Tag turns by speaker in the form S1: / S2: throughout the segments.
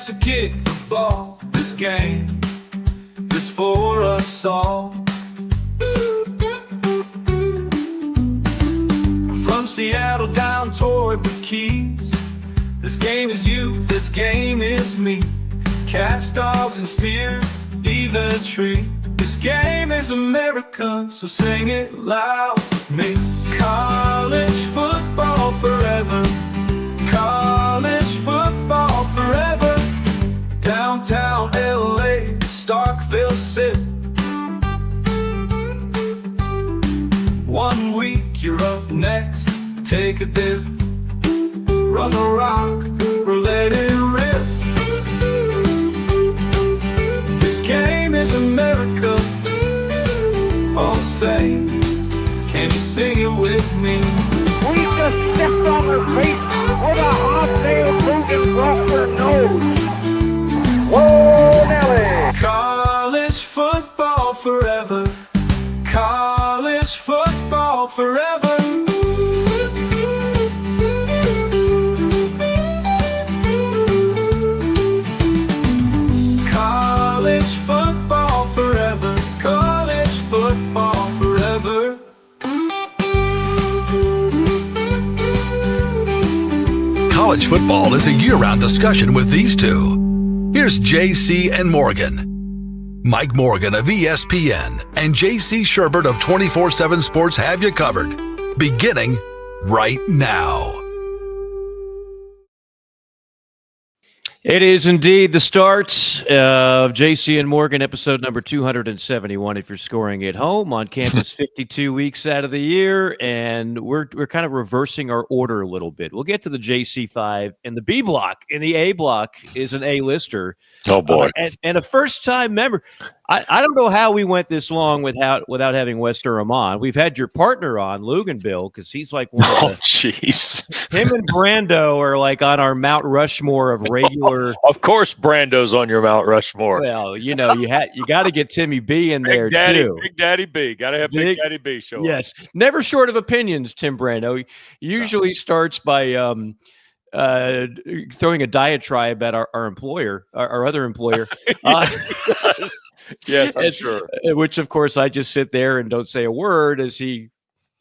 S1: chance to kick the ball. This game is for us all. From Seattle down toward the Keys, this game is you, this game is me. Cats, dogs, and steer, either tree. This game is America, so sing it loud with me. College football forever. College football forever. Downtown LA, Starkville sit. 1 week you're up next, take a dip. Run the rock or let it rip. This game is America. All say, can you sing it with me?
S2: We just stepped on her face with a hot-tail broken across her nose. Whoa, Nelly!
S1: College football forever. College football forever. College football forever. College football forever.
S3: College football is a year-round discussion with these two. Here's JC and Morgan. Mike Morgan of ESPN and JC Sherbert of 24/7 Sports have you covered. Beginning right now.
S4: It is indeed the start of JC and Morgan, episode number 271. If you're scoring at home on campus 52 weeks out of the year, and we're kind of reversing our order a little bit. We'll get to the JC5 and the B block. And the A block is an A-lister.
S5: Oh, boy.
S4: And a first-time member. I don't know how we went this long without having Wes Durham on. We've had your partner on, Luganville, because he's like one of the...
S5: Oh, jeez.
S4: Him and Brando are like on our Mount Rushmore of regular...
S5: Of course Brando's on your Mount Rushmore.
S4: Well, you know, you got to get Timmy B in there, too.
S5: Big Daddy B. Got to have Big Daddy B show up.
S4: Yes. Never short of opinions, Tim Brando. He usually starts by throwing a diatribe at our employer, our other employer.
S5: Yes, I'm sure.
S4: Which, of course, I just sit there and don't say a word as he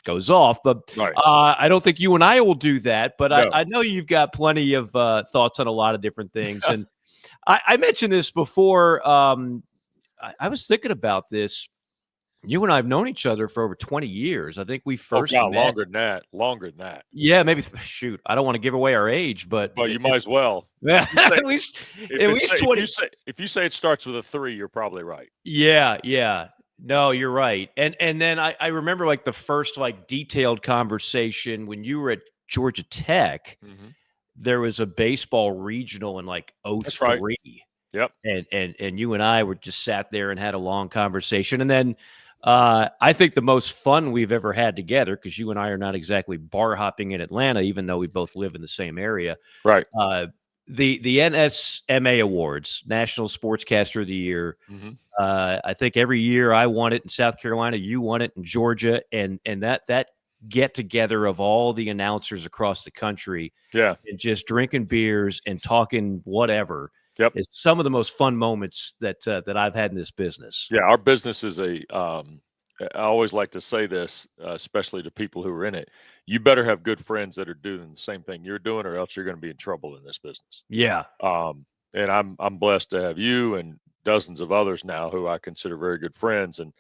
S4: goes off. But
S5: right.
S4: I don't think you and I will do that. But
S5: No.
S4: I know you've got plenty of thoughts on a lot of different things. And I mentioned this before. I was thinking about this. You and I have known each other for over 20 years. I think we first met.
S5: Longer than that.
S4: Yeah, maybe. Shoot, I don't want to give away our age, but
S5: You might as well.
S4: at least 20.
S5: If you say it starts with a 3, you're probably right.
S4: Yeah. No, you're right. And then I remember like the first like detailed conversation when you were at Georgia Tech.
S5: Mm-hmm.
S4: There was a baseball regional in like 03.
S5: That's right. Yep.
S4: And you and I were just sat there and had a long conversation. And then I think the most fun we've ever had together, because you and I are not exactly bar hopping in Atlanta, even though we both live in the same area.
S5: Right.
S4: The NSMA Awards, National Sportscaster of the Year.
S5: Mm-hmm.
S4: I think every year I won it in South Carolina, you won it in Georgia, and that get together of all the announcers across the country,
S5: yeah,
S4: and just drinking beers and talking whatever.
S5: Yep.
S4: It's some of the most fun moments that I've had in this business.
S5: Yeah, our business is I always like to say this, especially to people who are in it. You better have good friends that are doing the same thing you're doing, or else you're going to be in trouble in this business.
S4: Yeah.
S5: And I'm blessed to have you and dozens of others now who I consider very good friends. And,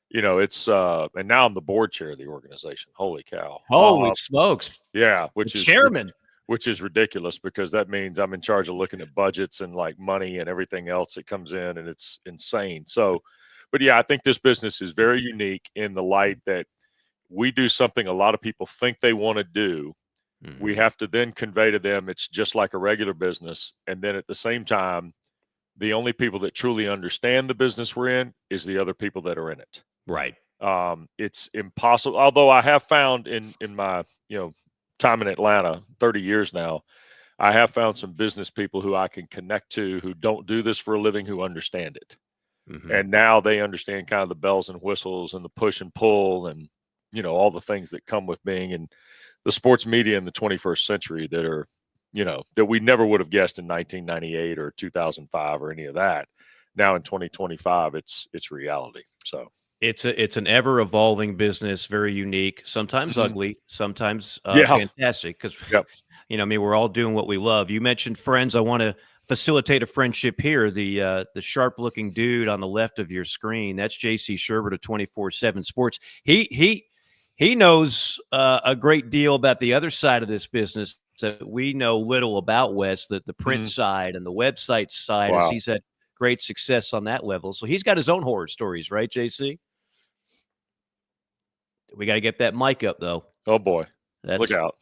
S5: you know, it's and now I'm the board chair of the organization. Holy cow.
S4: Holy smokes.
S5: Yeah.
S4: Chairman.
S5: Which is ridiculous, because that means I'm in charge of looking at budgets and like money and everything else that comes in, and it's insane. So, but yeah, I think this business is very unique in the light that we do something a lot of people think they want to do. Mm-hmm. We have to then convey to them it's just like a regular business. And then at the same time, the only people that truly understand the business we're in is the other people that are in it.
S4: Right.
S5: It's impossible. Although I have found in my, time in Atlanta, 30 years now, I have found some business people who I can connect to who don't do this for a living, who understand it. Mm-hmm. And now they understand kind of the bells and whistles and the push and pull and, all the things that come with being in the sports media in the 21st century that are that we never would have guessed in 1998 or 2005 or any of that. Now in 2025, it's reality. So
S4: it's an ever evolving business, very unique, sometimes
S5: Mhm.
S4: ugly, sometimes
S5: Yeah.
S4: fantastic. Because
S5: Yep.
S4: we're all doing what we love. You mentioned friends. I want to facilitate a friendship here. The sharp looking dude on the left of your screen, that's JC Sherbert of 24/7 Sports. He knows a great deal about the other side of this business that we know little about, Wes, the print side and the website side, as
S5: Wow.
S4: he's had great success on that level. So he's got his own horror stories, right, JC? We got to get that mic up, though.
S5: Oh boy, look out!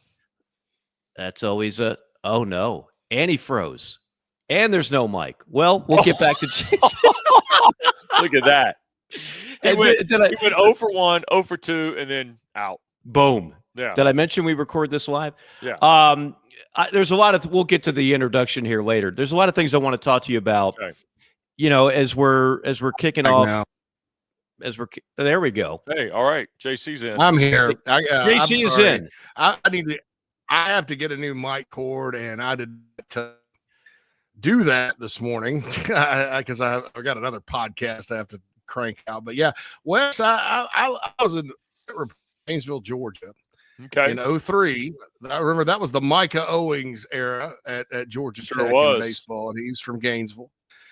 S4: That's always oh no, and he froze, and there's no mic. Well, we'll get back to Jason.
S5: Look at that. He went
S4: did I
S5: 0 for 1, 0 for 2, and then out.
S4: boom?
S5: Yeah.
S4: Did I mention we record this live?
S5: Yeah.
S4: There's a lot of. We'll get to the introduction here later. There's a lot of things I want to talk to you about.
S5: Okay.
S4: As we're kicking off.
S6: Now.
S4: There we go.
S5: Hey, all right. JC's in.
S6: I'm here.
S4: JC is in.
S6: I have to get a new mic cord, and I did to do that this morning because I got another podcast I have to crank out. But yeah, Wes, I was in Painesville, Georgia.
S5: Okay.
S6: In 2003. I remember that was the Micah Owings era at Georgia
S5: Sure
S6: Tech
S5: was.
S6: in baseball, and he was from Gainesville.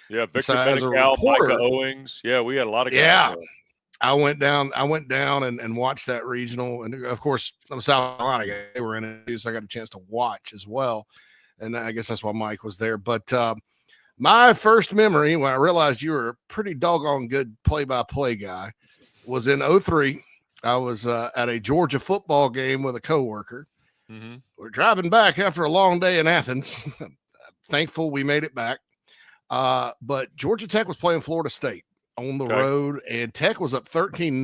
S5: Yeah, Victor
S6: So as a
S5: Menical,
S6: reporter-
S5: Micah Owings. Yeah, we had a lot of guys.
S6: Yeah.
S5: there.
S6: I went down and watched that regional. And of course, I'm South Carolina guy. They were in it, so I got a chance to watch as well. And I guess that's why Mike was there. But my first memory when I realized you were a pretty doggone good play-by-play guy was in 2003. I was at a Georgia football game with a coworker.
S5: Mm-hmm.
S6: We're driving back after a long day in Athens. Thankful we made it back. But Georgia Tech was playing Florida State on the road, and Tech was up 13-0.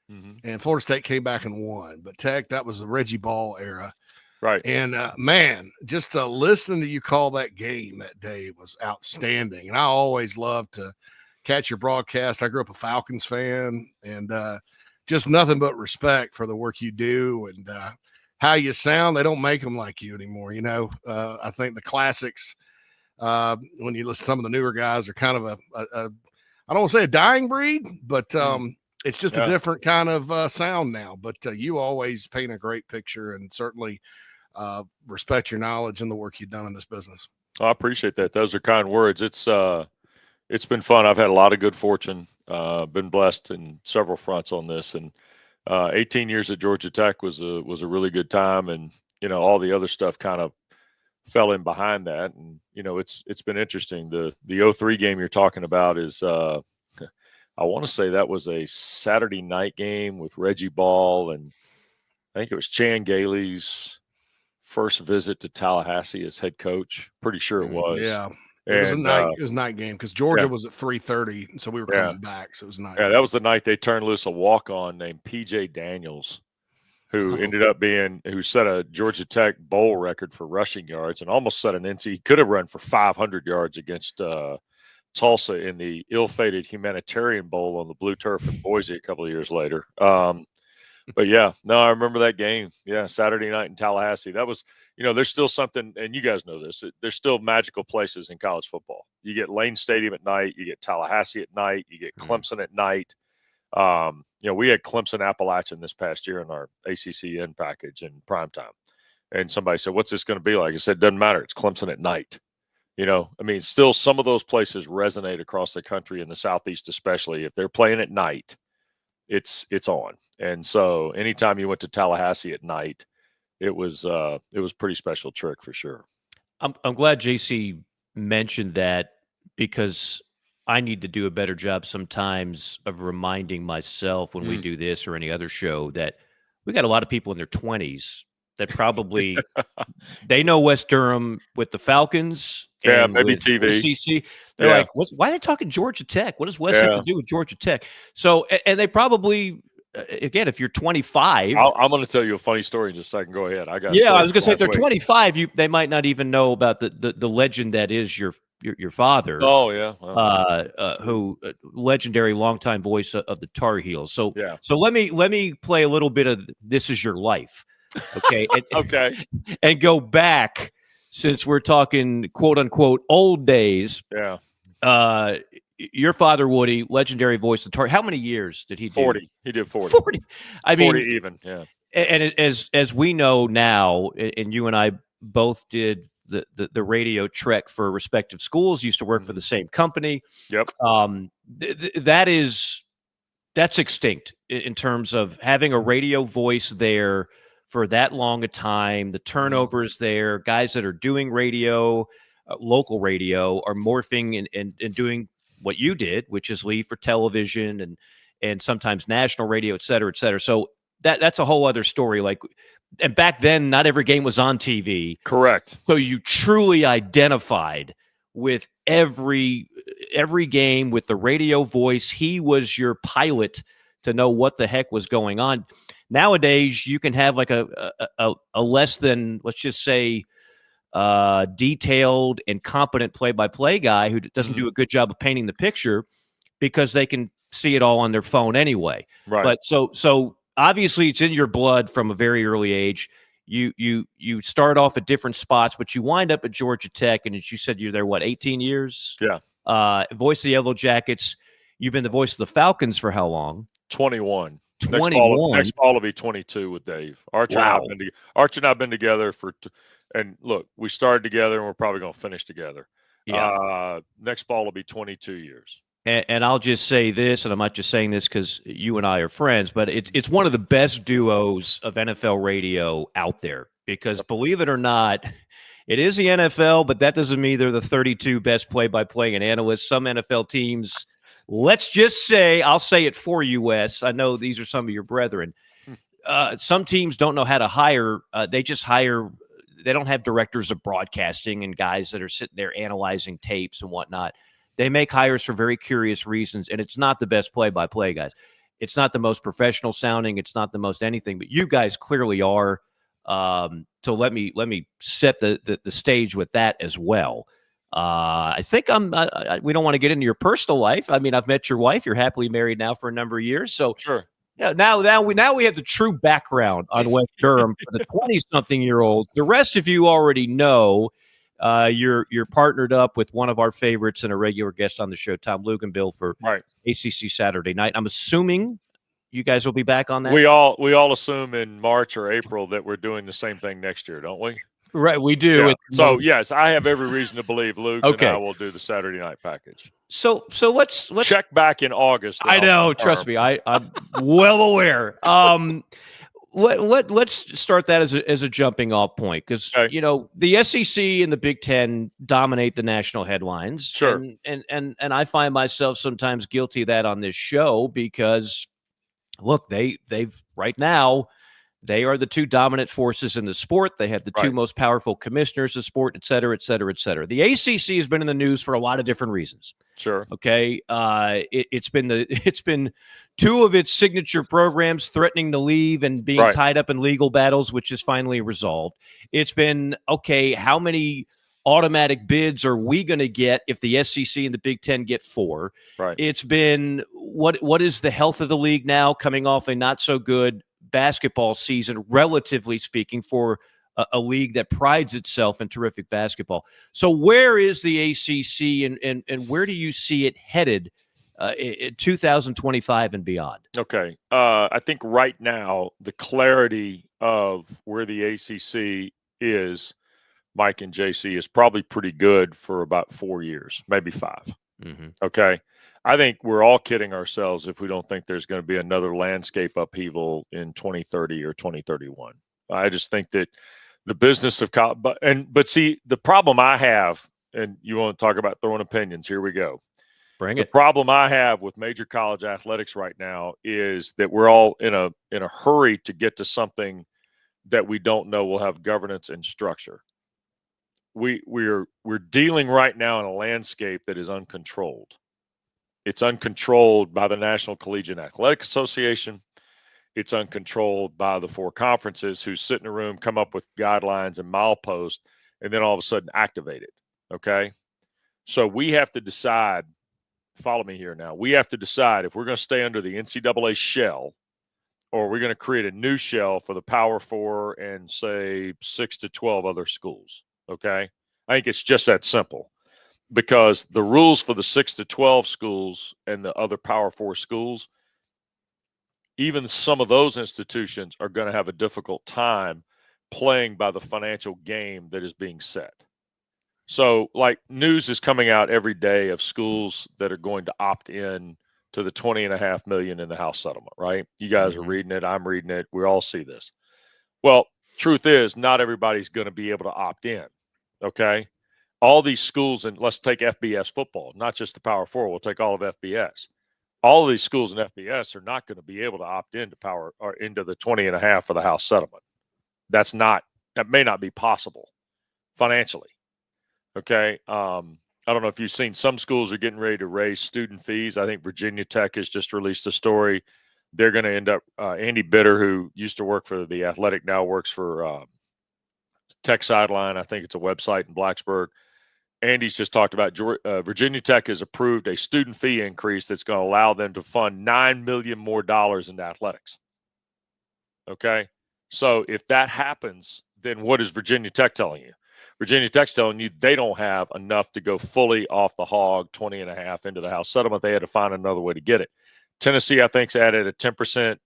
S5: Mm-hmm.
S6: And Florida State came back and won. But Tech, that was the Reggie Ball era.
S5: Right.
S6: And man, just listening to you call that game that day was outstanding. And I always love to catch your broadcast. I grew up a Falcons fan, and just nothing but respect for the work you do and how you sound. They don't make them like you anymore. I think the classics, when you listen to some of the newer guys, are kind of a I don't want to say a dying breed, but it's just a different kind of sound now. But you always paint a great picture, and certainly respect your knowledge and the work you've done in this business.
S5: I appreciate that. Those are kind words. It's been fun. I've had a lot of good fortune. Been blessed in several fronts on this, and 18 years at Georgia Tech was a really good time, and all the other stuff kind of fell in behind that. And it's been interesting. The 2003 game you're talking about is I want to say that was a Saturday night game with Reggie Ball, and I think it was Chan Gailey's first visit to Tallahassee as head coach. Pretty sure it was.
S6: Yeah. It was a night game because Georgia was at 3:30, so we were coming back. So it was night.
S5: Yeah, that was the night they turned loose a walk-on named P.J. Daniels, who ended up who set a Georgia Tech bowl record for rushing yards and almost set an NC. He could have run for 500 yards against Tulsa in the ill-fated Humanitarian Bowl on the blue turf in Boise a couple of years later. But yeah, no, I remember that game. Yeah, Saturday night in Tallahassee. That was, there's still something, and you guys know this, there's still magical places in college football. You get Lane Stadium at night, you get Tallahassee at night, you get Clemson at night. We had Clemson Appalachian this past year in our ACCN package in primetime. And somebody said, what's this going to be like? I said, doesn't matter. It's Clemson at night. Still some of those places resonate across the country, in the Southeast especially. If they're playing at night, it's on. And so anytime you went to Tallahassee at night, it was pretty special trick for sure.
S4: I'm glad JC mentioned that, because I need to do a better job sometimes of reminding myself when we do this or any other show that we got a lot of people in their 20s that probably they know Wes Durham with the Falcons.
S5: Yeah,
S4: and
S5: maybe
S4: with
S5: TV.
S4: ACC. They're like, why are they talking Georgia Tech? What does Wes have to do with Georgia Tech? So, and they probably, again, if you're 25,
S5: I'm going to tell you a funny story in just a second. Go ahead. I
S4: was going to say, if they're 25, they might not even know about the legend that is your father.
S5: Oh yeah,
S4: who legendary longtime voice of the Tar Heels. So
S5: yeah.
S4: So let me play a little bit of "This Is Your Life," okay?
S5: Okay.
S4: And go back since we're talking quote unquote old days,
S5: Yeah.
S4: Your father, Woody, legendary voice of Tar. How many years did he do?
S5: 40. He did 40.
S4: 40. I
S5: 40
S4: mean,
S5: even. Yeah.
S4: and as we know now, and you and I both did the radio trek for respective schools, used to work for the same company.
S5: Yep.
S4: That's extinct in terms of having a radio voice there for that long a time. The turnovers there, guys that are doing radio, local radio, are morphing and doing what you did, which is leave for television and sometimes national radio, et cetera, et cetera. So that's a whole other story. Like, and back then, not every game was on TV.
S5: Correct.
S4: So you truly identified with every game with the radio voice. He was your pilot to know what the heck was going on. Nowadays, you can have like a less than, let's just say, detailed and competent play-by-play guy who doesn't do a good job of painting the picture because they can see it all on their phone anyway.
S5: Right.
S4: But so obviously it's in your blood from a very early age. You start off at different spots, but you wind up at Georgia Tech, and as you said, you're there, 18 years?
S5: Yeah.
S4: Voice of the Yellow Jackets. You've been the voice of the Falcons for how long?
S5: 21.
S4: 21.
S5: Next fall will be 22 with Dave. Archie
S4: Wow.
S5: and I have been together and look, we started together and we're probably going to finish together.
S4: Yeah.
S5: Next fall will be 22 years.
S4: And I'll just say this, and I'm not just saying this because you and I are friends, but it's one of the best duos of NFL radio out there because, believe it or not, it is the NFL, but that doesn't mean they're the 32 best play-by-play and analysts. Some NFL teams, let's just say, I'll say it for you, Wes. I know these are some of your brethren. Some teams don't know how to hire. They just hire. They don't have directors of broadcasting and guys that are sitting there analyzing tapes and whatnot. They make hires for very curious reasons, and it's not the best play-by-play guys. It's not the most professional sounding. It's not the most anything, but you guys clearly are. So let me set the stage with that as well. I think we don't want to get into your personal life. I mean, I've met your wife. You're happily married now for a number of years. So
S5: Sure.
S4: Yeah, now we have the true background on Wes Durham for the 20-something-year-old. The rest of you already know. You're partnered up with one of our favorites and a regular guest on the show, Tom Luganbill, for ACC Saturday Night. I'm assuming you guys will be back on that.
S5: We all assume in March or April that we're doing the same thing next year, don't we?
S4: Right, we do.
S5: Yeah. So yes, I have every reason to believe Luke and I will do the Saturday night package.
S4: So let's
S5: check back in August.
S4: I know, trust me, I'm well aware. Let's start that as a jumping off point because you know the SEC and the Big Ten dominate the national headlines.
S5: Sure,
S4: and I find myself sometimes guilty of that on this show because look, they've right now they are the two dominant forces in the sport. They have the two most powerful commissioners of sport, et cetera, et cetera, et cetera. The ACC has been in the news for a lot of different reasons.
S5: Sure.
S4: Okay. It's been two of its signature programs threatening to leave and being tied up in legal battles, which is finally resolved. It's been, okay, how many automatic bids are we going to get if the SEC and the Big Ten get 4?
S5: Right.
S4: It's been, what is the health of the league now coming off a not so good basketball season, relatively speaking, for a league that prides itself in terrific basketball. So where is the ACC and where do you see it headed in 2025 and beyond?
S5: Okay. I think right now the clarity of where the ACC is, Mike and JC, is probably pretty good for about 4 years, maybe 5.
S4: Mm-hmm.
S5: Okay. I think we're all kidding ourselves if we don't think there's going to be another landscape upheaval in 2030 or 2031. I just think that the business of college, but see, the problem I have, and you want to talk about throwing opinions, here we go.
S4: Bring it.
S5: The problem I have with major college athletics right now is that we're all in a hurry to get to something that we don't know will have governance and structure. We're dealing right now in a landscape that is uncontrolled. It's uncontrolled by the National Collegiate Athletic Association. It's uncontrolled by the 4 conferences who sit in a room, come up with guidelines and mileposts, and then all of a sudden activate it. Okay? So we have to decide, follow me here now, we have to decide if we're going to stay under the NCAA shell or we're going to create a new shell for the Power 4 and, say, 6 to 12 other schools. Okay. I think it's just that simple, because the rules for the 6 to 12 schools and the other Power 4 schools, even some of those institutions are going to have a difficult time playing by the financial game that is being set. So, like, news is coming out every day of schools that are going to opt in to the $20.5 million in the House settlement, right? You guys are reading it. I'm reading it. We all see this. Well, truth is, not everybody's going to be able to opt in. Okay. All these schools, and let's take FBS football, not just the Power 4. We'll take all of FBS. All of these schools in FBS are not going to be able to opt into power or into the 20.5 for the House settlement. That may not be possible financially. Okay. I don't know if you've seen, some schools are getting ready to raise student fees. I think Virginia Tech has just released a story. They're going to end up, Andy Bitter, who used to work for The Athletic, now works for Tech Sideline. I think it's a website in Blacksburg. Andy's just talked about Virginia Tech has approved a student fee increase that's going to allow them to fund $9 million more into athletics. Okay. So if that happens, then what is Virginia Tech telling you? Virginia Tech's telling you they don't have enough to go fully off the hog 20.5 into the House settlement. They had to find another way to get it. Tennessee, I think, added a 10%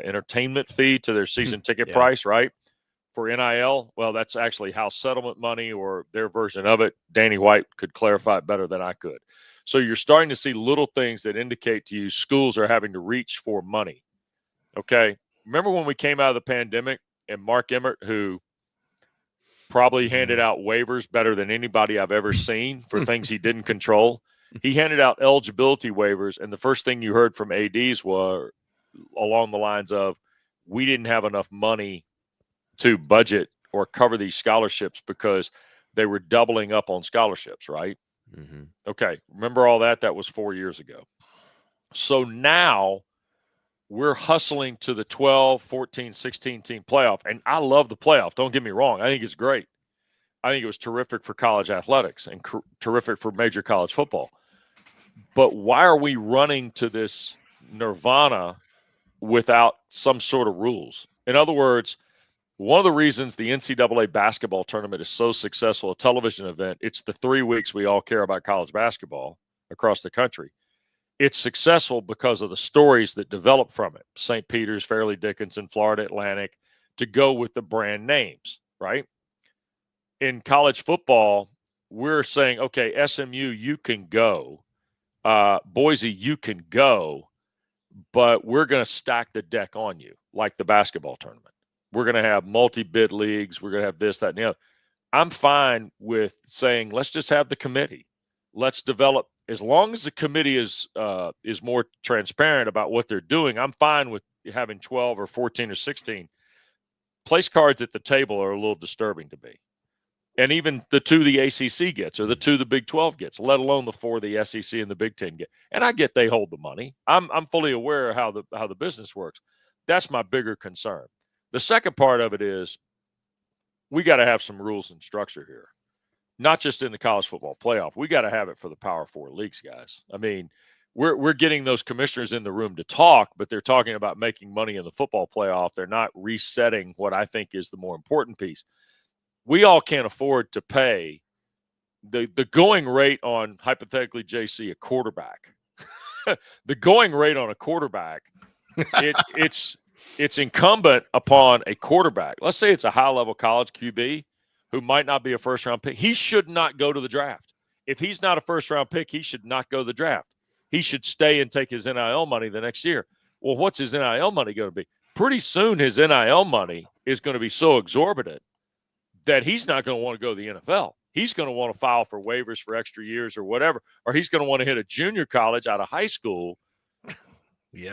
S5: entertainment fee to their season ticket price, right? For NIL. Well, that's actually House settlement money, or their version of it. Danny White could clarify it better than I could. So you're starting to see little things that indicate to you schools are having to reach for money. Okay. Remember when we came out of the pandemic and Mark Emmert, who probably handed out waivers better than anybody I've ever seen for things he didn't control. He handed out eligibility waivers, and the first thing you heard from ADs were along the lines of, we didn't have enough money to budget or cover these scholarships because they were doubling up on scholarships, right? Mm-hmm. Okay. Remember all that? That was 4 years ago. So now we're hustling to the 12, 14, 16 team playoff. And I love the playoff. Don't get me wrong. I think it's great. I think it was terrific for college athletics and terrific for major college football. But why are we running to this nirvana without some sort of rules? In other words, one of the reasons the NCAA basketball tournament is so successful, a television event, it's the 3 weeks we all care about college basketball across the country. It's successful because of the stories that develop from it. St. Peter's, Fairleigh Dickinson, Florida Atlantic, to go with the brand names, right? In college football, we're saying, okay, SMU, you can go. Boise, you can go. But we're going to stack the deck on you like the basketball tournament. We're going to have multi-bid leagues. We're going to have this, that, and the other. I'm fine with saying, let's just have the committee. Let's develop. As long as the committee is more transparent about what they're doing, I'm fine with having 12 or 14 or 16. Place cards at the table are a little disturbing to me. And even the 2 the ACC gets, or the 2 the Big 12 gets, let alone the 4 the SEC and the Big 10 get. And I get they hold the money. I'm fully aware of how the business works. That's my bigger concern. The second part of it is we got to have some rules and structure here. Not just in the college football playoff. We got to have it for the Power 4 leagues, guys. I mean, we're getting those commissioners in the room to talk, but they're talking about making money in the football playoff. They're not resetting what I think is the more important piece. We all can't afford to pay the going rate on, hypothetically, JC, a quarterback. The going rate on a quarterback, it's incumbent upon a quarterback. Let's say it's a high-level college QB who might not be a first-round pick. He should not go to the draft. If he's not a first-round pick, he should not go to the draft. He should stay and take his NIL money the next year. Well, what's his NIL money going to be? Pretty soon his NIL money is going to be so exorbitant that he's not going to want to go to the NFL. He's going to want to file for waivers for extra years or whatever, or he's going to want to hit a junior college out of high school,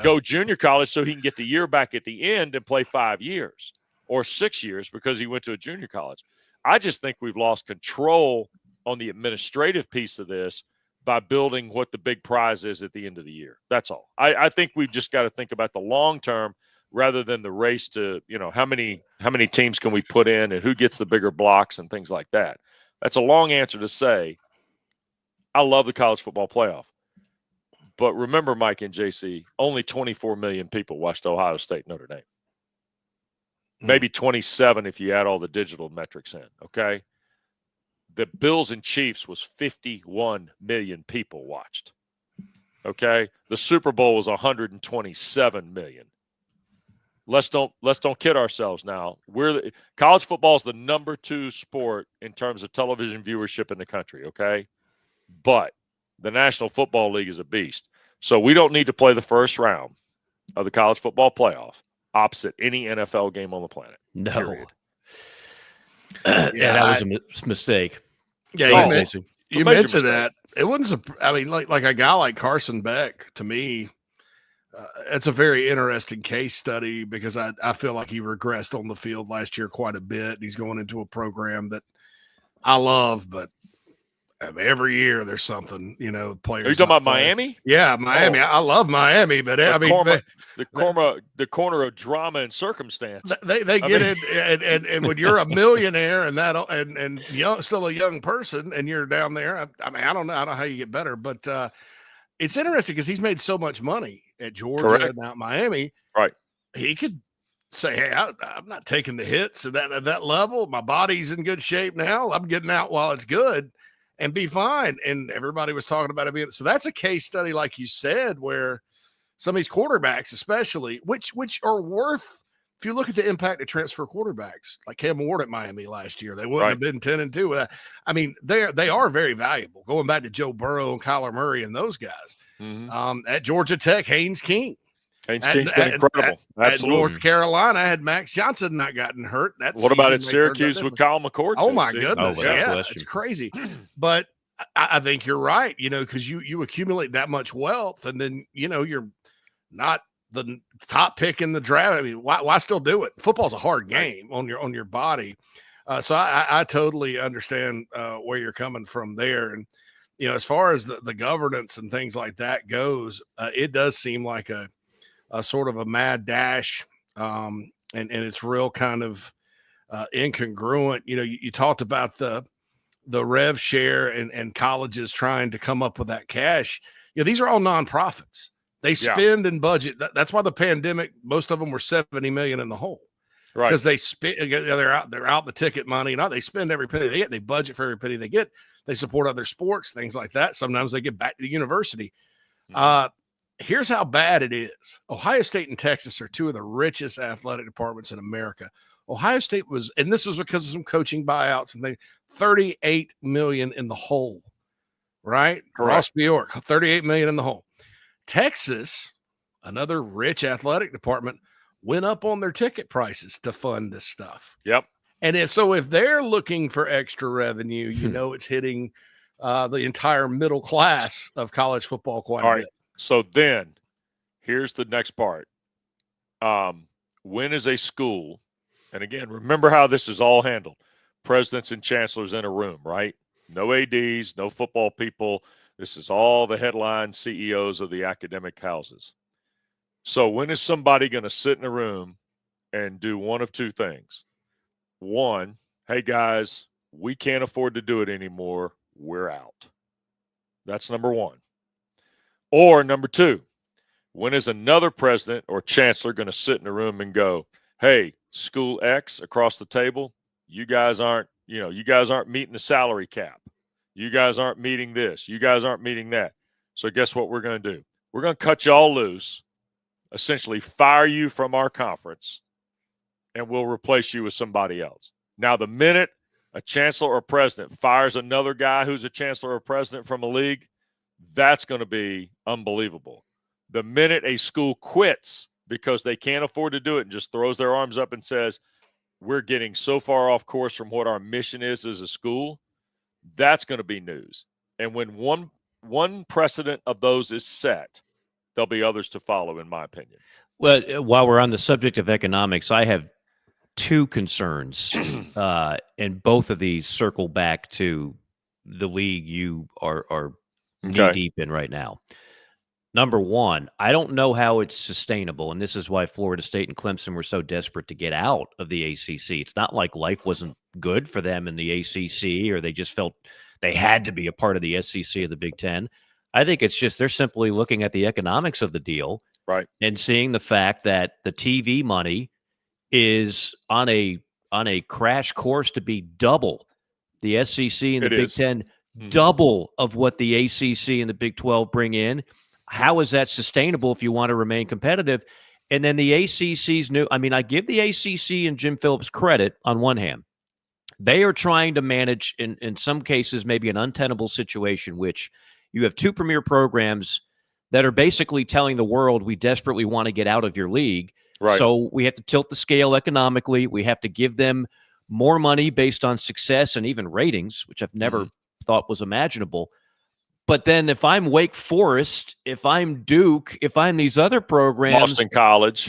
S5: go junior college so he can get the year back at the end and play 5 years or 6 years because he went to a junior college. I just think we've lost control on the administrative piece of this by building what the big prize is at the end of the year. That's all. I think we've just got to think about the long term rather than the race to, how many teams can we put in and who gets the bigger blocks and things like that. That's a long answer to say I love the college football playoff. But remember, Mike and JC, only 24 million people watched Ohio State, Notre Dame. Maybe 27 if you add all the digital metrics in, okay? the Bills and Chiefs was 51 million people watched. Okay, the Super Bowl was 127 million. Let's don't kid ourselves now. College football is the number 2 sport in terms of television viewership in the country, okay? But the National Football League is a beast. So we don't need to play the first round of the college football playoff opposite any NFL game on the planet.
S4: No.
S5: Period.
S4: Yeah, that was a mistake.
S6: Yeah,
S4: Jason.
S6: you mentioned that. It wasn't like a guy like Carson Beck, to me, it's a very interesting case study because I feel like he regressed on the field last year quite a bit. He's going into a program that I love, but every year there's something, players.
S5: Are you talking about Miami?
S6: Yeah, Miami. I love Miami, but
S5: the corner of drama and circumstance.
S6: They get it, and when you're a millionaire and still a young person, and you're down there, I don't know how you get better, but it's interesting because he's made so much money at Georgia and now Miami.
S5: Right.
S6: He could say, hey, I'm not taking the hits at that level. My body's in good shape now. I'm getting out while it's good and be fine. And everybody was talking about it. So that's a case study, like you said, where some of these quarterbacks, especially, which are worth, if you look at the impact of transfer quarterbacks, like Cam Ward at Miami last year, they wouldn't have been 10-2 with that. I mean, they are very valuable. Going back to Joe Burrow and Kyler Murray and those guys. Mm-hmm. At Georgia Tech, Haynes King.
S5: Haynes King's been incredible.
S6: At North Carolina, had Max Johnson not gotten hurt.
S5: What about at Syracuse with Kyle McCord?
S6: Oh, my goodness. It's crazy. But I think you're right, because you accumulate that much wealth, and then, you're not the top pick in the draft. I mean, why still do it? Football's a hard game on your body. So I totally understand where you're coming from there. And, as far as the governance and things like that goes, it does seem like a sort of a mad dash. And it's real kind of incongruent. You talked about the rev share and colleges trying to come up with that cash. These are all nonprofits. They spend and budget. That's why the pandemic, most of them were 70 million in the hole. Right. Because they spend, they're out the ticket money. They spend every penny they get. They budget for every penny they get. They support other sports, things like that. Sometimes they get back to the university. Mm-hmm. Here's how bad it is. Ohio State and Texas are 2 of the richest athletic departments in America. Ohio State was, and this was because of some coaching buyouts and things, 38 million in the hole, right?
S5: Correct.
S6: Ross Bjork, 38 million in the hole. Texas, another rich athletic department, went up on their ticket prices to fund this stuff.
S5: Yep.
S6: And so if they're looking for extra revenue, it's hitting the entire middle class of college football quite a bit.
S5: So then here's the next part. When is a school, and again, remember how this is all handled. Presidents and chancellors in a room, right? No ADs, no football people. This is all the headline CEOs of the academic houses. So when is somebody going to sit in a room and do one of 2 things? One, hey, guys, we can't afford to do it anymore. We're out. That's number 1. Or number 2, when is another president or chancellor going to sit in a room and go, hey, school X across the table, you guys aren't meeting the salary cap. You guys aren't meeting this. You guys aren't meeting that. So guess what we're going to do? We're going to cut you all loose, essentially fire you from our conference, and we'll replace you with somebody else. Now, the minute a chancellor or president fires another guy who's a chancellor or president from a league, that's going to be unbelievable. The minute a school quits because they can't afford to do it and just throws their arms up and says, we're getting so far off course from what our mission is as a school, that's going to be news. And when one precedent of those is set, there'll be others to follow, in my opinion.
S4: Well, while we're on the subject of economics, I have 2 concerns, and both of these circle back to the league you are knee deep in right now. Number 1, I don't know how it's sustainable, and this is why Florida State and Clemson were so desperate to get out of the ACC. It's not like life wasn't good for them in the ACC, or they just felt they had to be a part of the SEC of the Big Ten. I think it's just they're simply looking at the economics of the deal,
S5: right,
S4: and seeing the fact that the TV money is on a crash course to be double The SEC and the
S5: It
S4: Big
S5: is.
S4: Ten
S5: Mhm.
S4: double of what the ACC and the Big 12 bring in. How is that sustainable if you want to remain competitive? And then the ACC's new, I mean, I give the ACC and Jim Phillips credit on one hand. They are trying to manage, in some cases, maybe an untenable situation, which you have two premier programs that are basically telling the world we desperately want to get out of your league.
S5: Right.
S4: So we have to tilt the scale economically. We have to give them more money based on success and even ratings, which I've never thought was imaginable. But then if I'm Wake Forest, if I'm Duke, if I'm these other programs,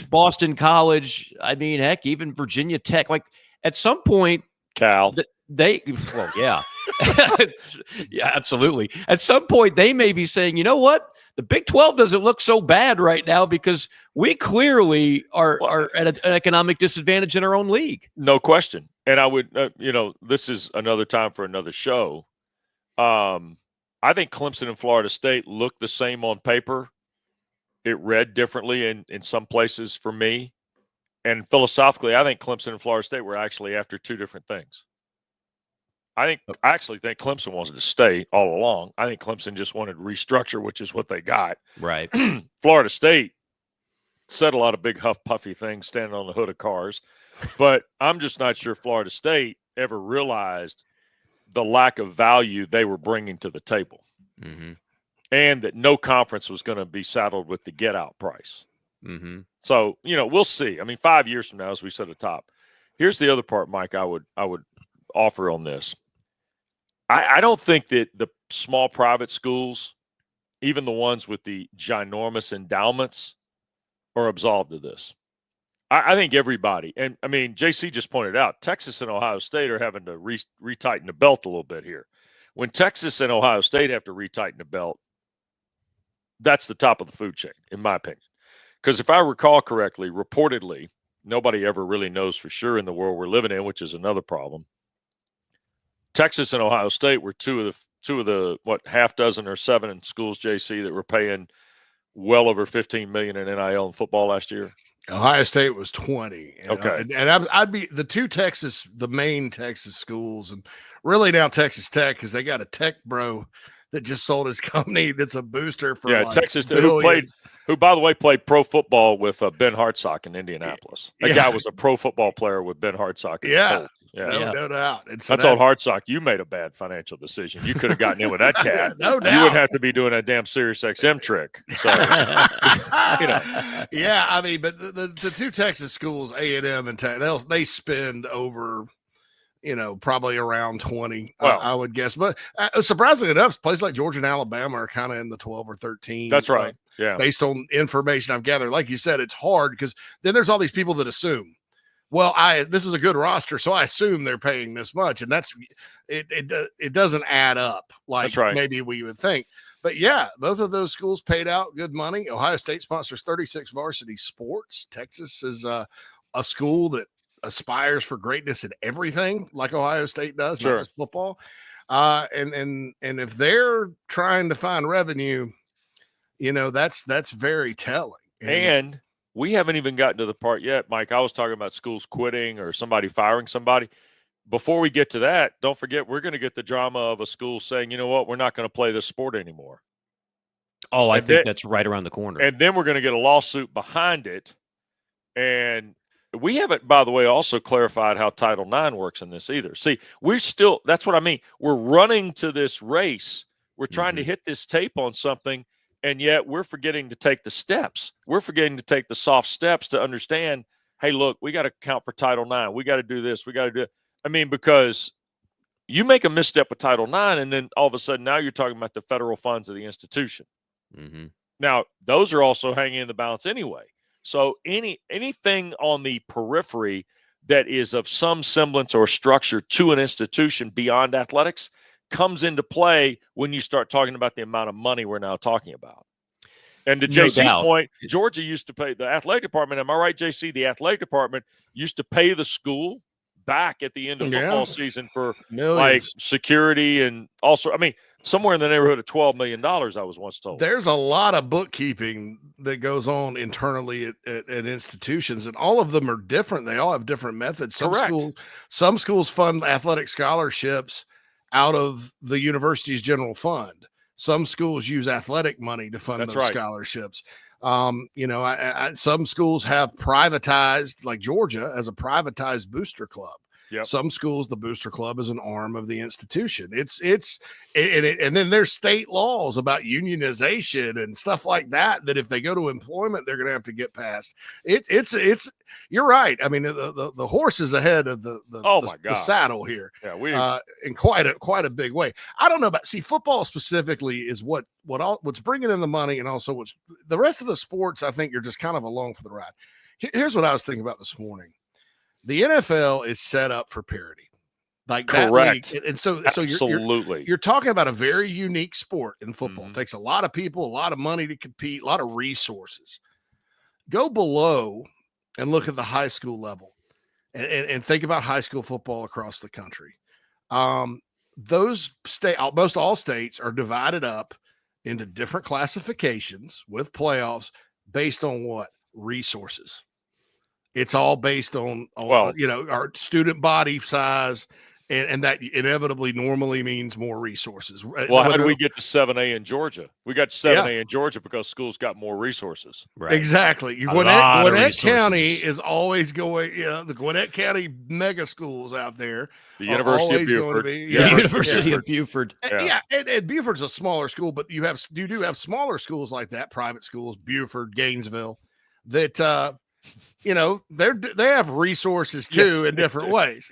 S5: Boston College,
S4: I mean, heck, even Virginia Tech, like at some point,
S5: Cal.
S4: well, yeah. Yeah, absolutely. At some point, they may be saying, you know what? The Big 12 doesn't look so bad right now because we clearly are at an economic disadvantage in our own league.
S5: No question. And I would, this is another time for another show. I think Clemson and Florida State look the same on paper. It read differently in some places for me. And philosophically, I think Clemson and Florida State were actually after two different things. I actually think Clemson wanted to stay all along. I think Clemson just wanted to restructure, which is what they got.
S4: Right.
S5: Florida State said a lot of big huff puffy things standing on the hood of cars, but I'm just not sure Florida State ever realized the lack of value they were bringing to the table, and that no conference was going to be saddled with the get out price. So, we'll see. I mean, 5 years from now, as we said at the top, here's the other part, Mike, I would offer on this. I don't think that the small private schools, even the ones with the ginormous endowments, are absolved of this. I think everybody, and I mean, JC just pointed out, Texas and Ohio State are having to retighten the belt a little bit here. When Texas and Ohio State have to retighten the belt, that's the top of the food chain, in my opinion. Because if I recall correctly, reportedly, nobody ever really knows for sure in the world we're living in, which is another problem. Texas and Ohio State were two of the half dozen or seven schools, JC, that were paying well over $15 million in NIL in football last year.
S6: Ohio State was 20.
S5: Okay.
S6: And I'd be the main Texas schools, and really now Texas Tech, because they got a tech bro that just sold his company that's a booster for
S5: Texas,
S6: billions.
S5: who by the way played pro football with Ben Hartsock in Indianapolis. That guy was a pro football player with Ben Hartsock.
S6: No doubt. And so
S5: I told Hartsock, you made a bad financial decision. You could have gotten in with that cat.
S6: No doubt.
S5: You wouldn't have to be doing a damn Sirius XM trick. So,
S6: Yeah, I mean, but the two Texas schools, A&M and Tech, they spend over, probably around 20, I would guess. But surprisingly enough, places like Georgia and Alabama are kind of in the 12 or 13.
S5: That's right.
S6: Based on information I've gathered. Like you said, it's hard because then there's all these people that assume, well, this is a good roster, so I assume they're paying this much, and that's it doesn't add up like maybe we would think. But yeah, both of those schools paid out good money. Ohio State sponsors 36 varsity sports. Texas is a school that aspires for greatness in everything, like Ohio State does, not just football. And if they're trying to find revenue, that's very telling.
S5: And we haven't even gotten to the part yet, Mike. I was talking about schools quitting or somebody firing somebody. Before we get to that, don't forget we're going to get the drama of a school saying, you know what, we're not going to play this sport anymore.
S4: Oh, I think that's right around the corner.
S5: And then we're going to get a lawsuit behind it. And we haven't, by the way, also clarified how Title IX works in this either. See, that's what I mean. We're running to this race. We're trying to hit this tape on something. And yet we're forgetting to take the steps. We're forgetting to take the soft steps to understand, hey, look, we got to account for Title IX. We got to do this. We got to do it. I mean, because you make a misstep with Title IX, and then all of a sudden now you're talking about the federal funds of the institution. Now, those are also hanging in the balance anyway. So anything on the periphery that is of some semblance or structure to an institution beyond athletics comes into play when you start talking about the amount of money we're now talking about. And to JC's point, Georgia used to pay the athletic department. Am I right, JC? The athletic department used to pay the school back at the end of football season for
S6: millions.
S5: Like security and also, I mean, somewhere in the neighborhood of $12 million, I was once told.
S6: There's a lot of bookkeeping that goes on internally at institutions, and all of them are different. They all have different methods. Some schools fund athletic scholarships out of the university's general fund. Some schools use athletic money to fund those scholarships. Some schools have privatized, like Georgia, as a privatized booster club.
S5: Yep.
S6: Some schools, the booster club is an arm of the institution. And then there's state laws about unionization and stuff like that. That if they go to employment, they're going to have to get past. You're right. I mean, the horse is ahead of the saddle here.
S5: Yeah,
S6: in quite a big way. I don't know about football specifically is what's bringing in the money, and also what's the rest of the sports. I think you're just kind of along for the ride. Here's what I was thinking about this morning. The NFL is set up for parity, like
S5: correct.
S6: That league. And so
S5: absolutely,
S6: you're talking about a very unique sport in football.
S5: Mm-hmm.
S6: It takes a lot of people, a lot of money to compete, a lot of resources. Go below and look at the high school level, and think about high school football across the country. Those most all states are divided up into different classifications with playoffs based on what? Resources. It's all based on our student body size, and that inevitably normally means more resources.
S5: Well, how do we get to 7A in Georgia? We got 7A in Georgia because schools got more resources.
S6: Right. Exactly. Gwinnett County is always going, the Gwinnett County mega schools out there.
S5: The University of Beaufort.
S4: The University of Beaufort.
S6: And Beaufort's a smaller school, but you do have smaller schools like that, private schools, Beaufort, Gainesville, that they have resources too in different ways.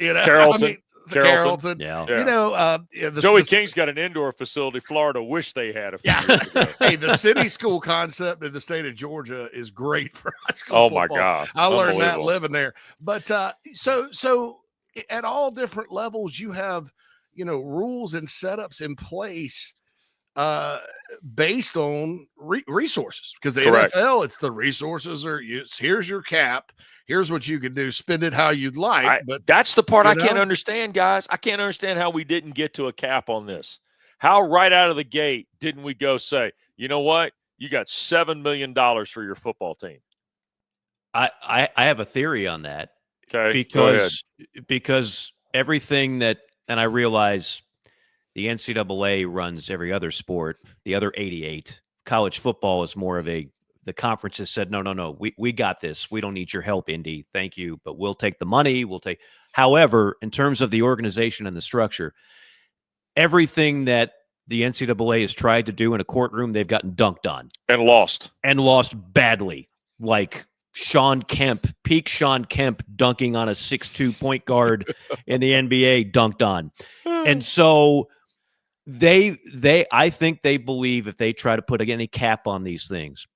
S5: Carrollton.
S6: Yeah.
S5: Joey King's got an indoor facility. Florida wish they had a few years ago.
S6: Hey, the city school concept in the state of Georgia is great for high school football.
S5: My God.
S6: I learned that living there. But so at all different levels, you have, rules and setups in place based on resources, because the NFL, it's the resources here's your cap, here's what you can do, spend it how you'd like. But
S5: that's the part I can't understand, guys. I can't understand how we didn't get to a cap on this. How right out of the gate didn't we go say, you know what, you got $7 million for your football team?
S4: I have a theory on that.
S5: Okay,
S4: because everything that, and I realize the NCAA runs every other sport, the other 88. College football is more of the conference has said, no, we got this. We don't need your help, Indy. Thank you, but we'll take the money. However, in terms of the organization and the structure, everything that the NCAA has tried to do in a courtroom, they've gotten dunked on.
S5: And lost
S4: badly. Like peak Sean Kemp dunking on a 6'2" point guard in the NBA dunked on. And so I think they believe if they try to put any cap on these things,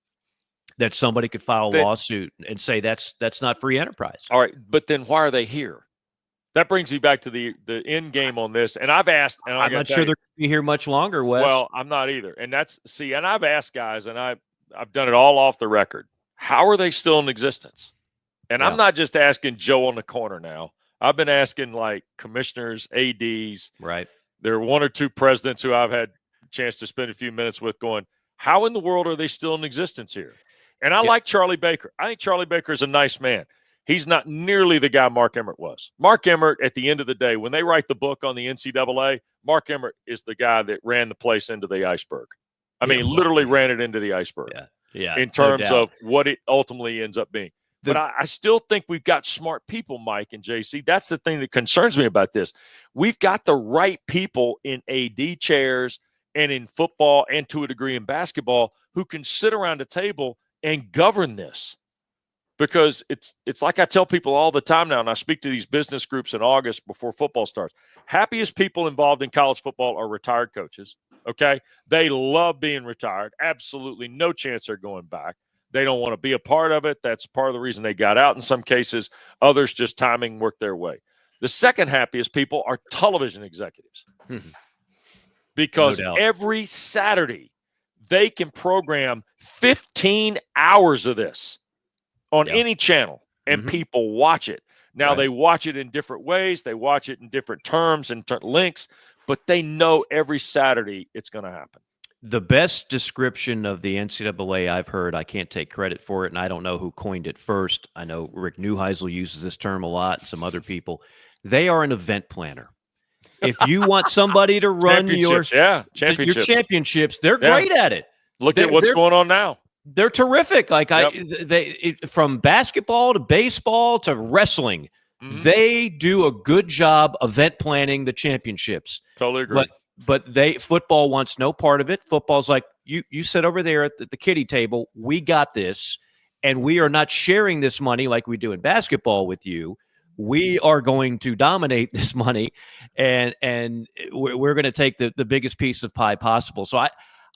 S4: that somebody could file a lawsuit and say that's not free enterprise.
S5: All right, but then why are they here? That brings me back to the end game on this. And I've asked, and
S4: I'm not sure they're going to be here much longer, Wes.
S5: Well, I'm not either. And and I've asked guys, and I've done it all off the record. How are they still in existence? And I'm not just asking Joe on the corner now. I've been asking like commissioners, ADs.
S4: Right.
S5: There are one or two presidents who I've had a chance to spend a few minutes with going, how in the world are they still in existence here? And I like Charlie Baker. I think Charlie Baker is a nice man. He's not nearly the guy Mark Emmert was. Mark Emmert, at the end of the day, when they write the book on the NCAA, Mark Emmert is the guy that ran the place into the iceberg. I mean, literally ran it into the iceberg.
S4: Yeah.
S5: In terms of what it ultimately ends up being. But I still think we've got smart people, Mike and JC. That's the thing that concerns me about this. We've got the right people in AD chairs and in football and to a degree in basketball who can sit around a table and govern this. Because it's like I tell people all the time now, and I speak to these business groups in August before football starts. Happiest people involved in college football are retired coaches, okay? They love being retired. Absolutely no chance they're going back. They don't want to be a part of it. That's part of the reason they got out in some cases. Others just timing worked their way. The second happiest people are television executives. Because every Saturday they can program 15 hours of this on any channel, and people watch it. Now, they watch it in different ways. They watch it in different terms and links, but they know every Saturday it's going to happen.
S4: The best description of the NCAA I've heard, I can't take credit for it, and I don't know who coined it first. I know Rick Neuheisel uses this term a lot, and some other people. They are an event planner. If you want somebody to run your championships, they're great at it.
S5: Look at what's going on now.
S4: They're terrific. Like from basketball to baseball to wrestling, they do a good job event planning the championships.
S5: Totally agree.
S4: But football wants no part of it. Football's like, you sit over there at the kiddie table. We got this, and we are not sharing this money like we do in basketball with you. We are going to dominate this money, and we're going to take the biggest piece of pie possible. So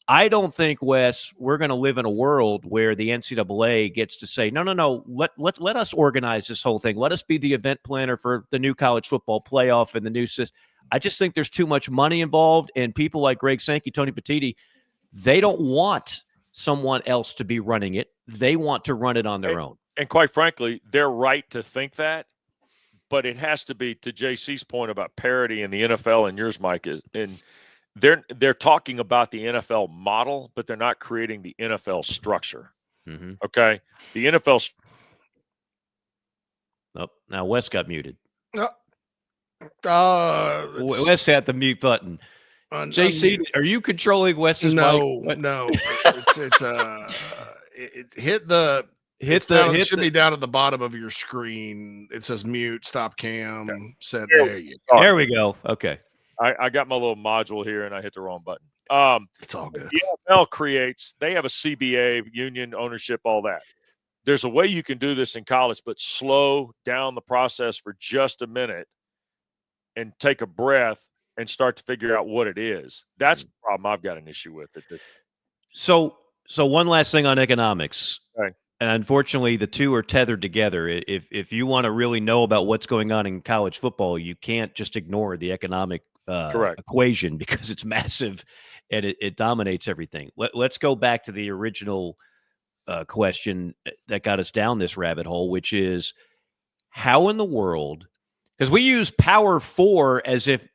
S4: I don't think, Wes, we're going to live in a world where the NCAA gets to say, no, let us organize this whole thing. Let us be the event planner for the new college football playoff and the new system. I just think there's too much money involved, and people like Greg Sankey, Tony Petitti, they don't want someone else to be running it. They want to run it on their own.
S5: And quite frankly, they're right to think that, but it has to be, to JC's point about parity in the NFL and yours, Mike, and they're talking about the NFL model, but they're not creating the NFL structure.
S4: Mm-hmm.
S5: Okay? The NFL
S4: now Wes got muted.
S6: Wes
S4: had the mute button. JC, are you controlling Wes's mic?
S6: No. It hit the it should be down at the bottom of your screen. It says mute, stop cam, set.
S4: There we go. Okay.
S5: I got my little module here and I hit the wrong button.
S6: It's all good.
S5: The NFL they have a CBA, union ownership, all that. There's a way you can do this in college, but slow down the process for just a minute and take a breath and start to figure out what it is. That's the problem I've got an issue with.
S4: So one last thing on economics.
S5: Right.
S4: And unfortunately, the two are tethered together. If you want to really know about what's going on in college football, you can't just ignore the economic equation because it's massive and it dominates everything. Let's go back to the original question that got us down this rabbit hole, which is how in the world, because we use Power 4 as if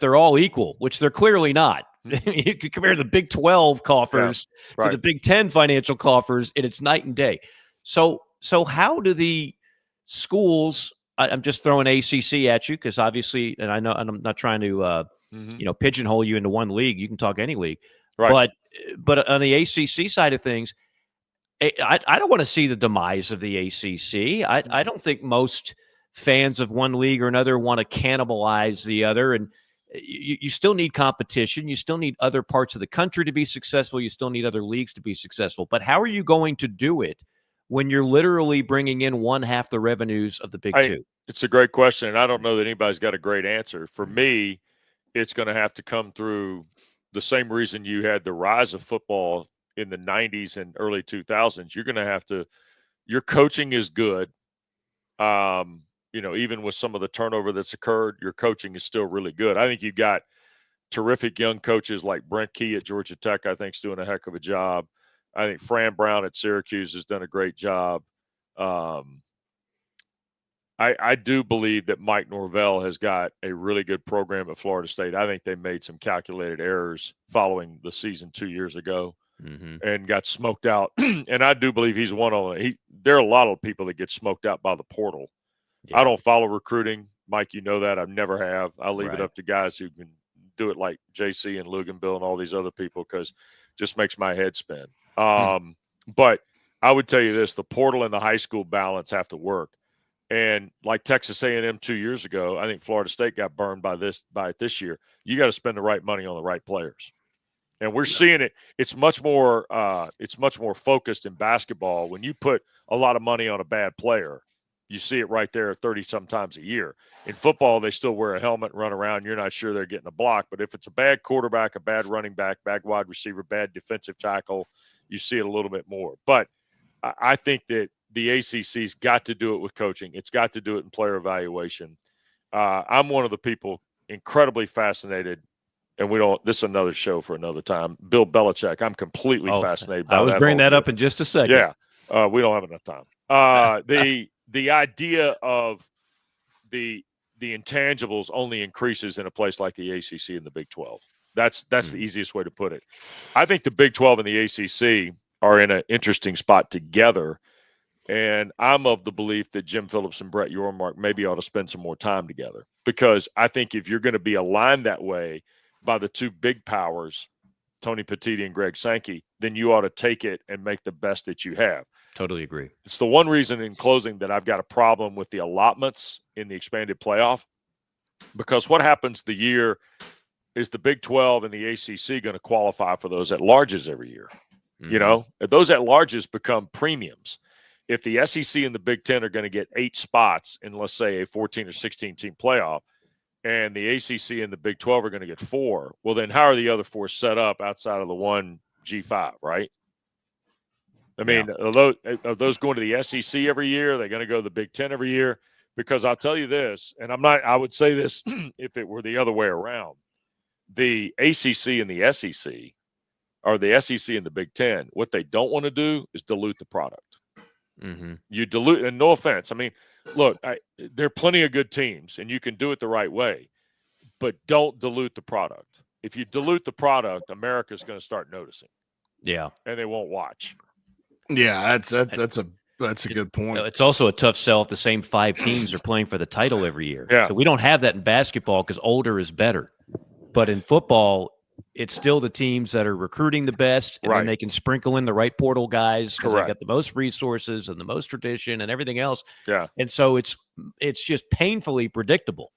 S4: they're all equal, which they're clearly not. You could compare the Big 12 coffers to the Big 10 financial coffers, and it's night and day. So how do the schools? I'm just throwing ACC at you because obviously, and I know, and I'm not trying to pigeonhole you into one league. You can talk any league, right? But on the ACC side of things, I don't want to see the demise of the ACC. I don't think most fans of one league or another want to cannibalize the other, and you still need competition. You still need other parts of the country to be successful. You still need other leagues to be successful. But how are you going to do it when you're literally bringing in one half the revenues of the Big Two?
S5: It's a great question, and I don't know that anybody's got a great answer. For me, it's going to have to come through the same reason you had the rise of football in the 90s and early 2000s. You're going to have to – your coaching is good. Even with some of the turnover that's occurred, your coaching is still really good. I think you've got terrific young coaches like Brent Key at Georgia Tech, I think, is doing a heck of a job. I think Fran Brown at Syracuse has done a great job. I do believe that Mike Norvell has got a really good program at Florida State. I think they made some calculated errors following the season 2 years ago and got smoked out. And I do believe he's one on it. There are a lot of people that get smoked out by the portal. Yeah. I don't follow recruiting. Mike, you know that. I never have. I leave it up to guys who can do it like JC and Luganville and all these other people because it just makes my head spin. But I would tell you this, the portal and the high school balance have to work. And like Texas A&M 2 years ago, I think Florida State got burned by it this year. You got to spend the right money on the right players. And we're seeing it. It's much more focused in basketball. When you put a lot of money on a bad player, you see it right there 30-some times a year. In football, they still wear a helmet and run around. You're not sure they're getting a block. But if it's a bad quarterback, a bad running back, bad wide receiver, bad defensive tackle, you see it a little bit more. But I think that the ACC's got to do it with coaching. It's got to do it in player evaluation. I'm one of the people incredibly fascinated, and this is another show for another time. Bill Belichick, I'm completely fascinated by that.
S4: I was bringing that up in just a second.
S5: Yeah, we don't have enough time. The idea of the intangibles only increases in a place like the ACC and the Big 12. That's the easiest way to put it. I think the Big 12 and the ACC are in an interesting spot together And I'm of the belief that Jim Phillips and Brett Yormark maybe ought to spend some more time together, because I think if you're going to be aligned that way by the two big powers, Tony Petitti and Greg Sankey, then you ought to take it and make the best that you have.
S4: Totally agree.
S5: It's the one reason in closing that I've got a problem with the allotments in the expanded playoff, because what happens the year is the Big 12 and the ACC going to qualify for those at-larges every year.
S4: Mm-hmm.
S5: You know, those at-larges become premiums. If the SEC and the Big 10 are going to get 8 spots in, let's say, a 14 or 16-team playoff, and the ACC and the Big 12 are going to get 4, well, then how are the other 4 set up outside of the one G5, right? I mean, are those going to the SEC every year? Are they going to go to the Big 10 every year? Because I'll tell you this, and I would say this if it were the other way around. The ACC and the SEC, or the SEC and the Big 10, what they don't want to do is dilute the product.
S4: Mm-hmm.
S5: You dilute, and no offense. I mean, look, there are plenty of good teams, and you can do it the right way, but don't dilute the product. If you dilute the product, America's going to start noticing.
S4: Yeah,
S5: and they won't watch.
S6: Yeah, that's a good point.
S4: It's also a tough sell if the same 5 teams are playing for the title every year.
S5: Yeah.
S4: So we don't have that in basketball because older is better. But in football, it's still the teams that are recruiting the best, and then they can sprinkle in the right portal guys because they got the most resources and the most tradition and everything else.
S5: Yeah.
S4: And so it's just painfully predictable.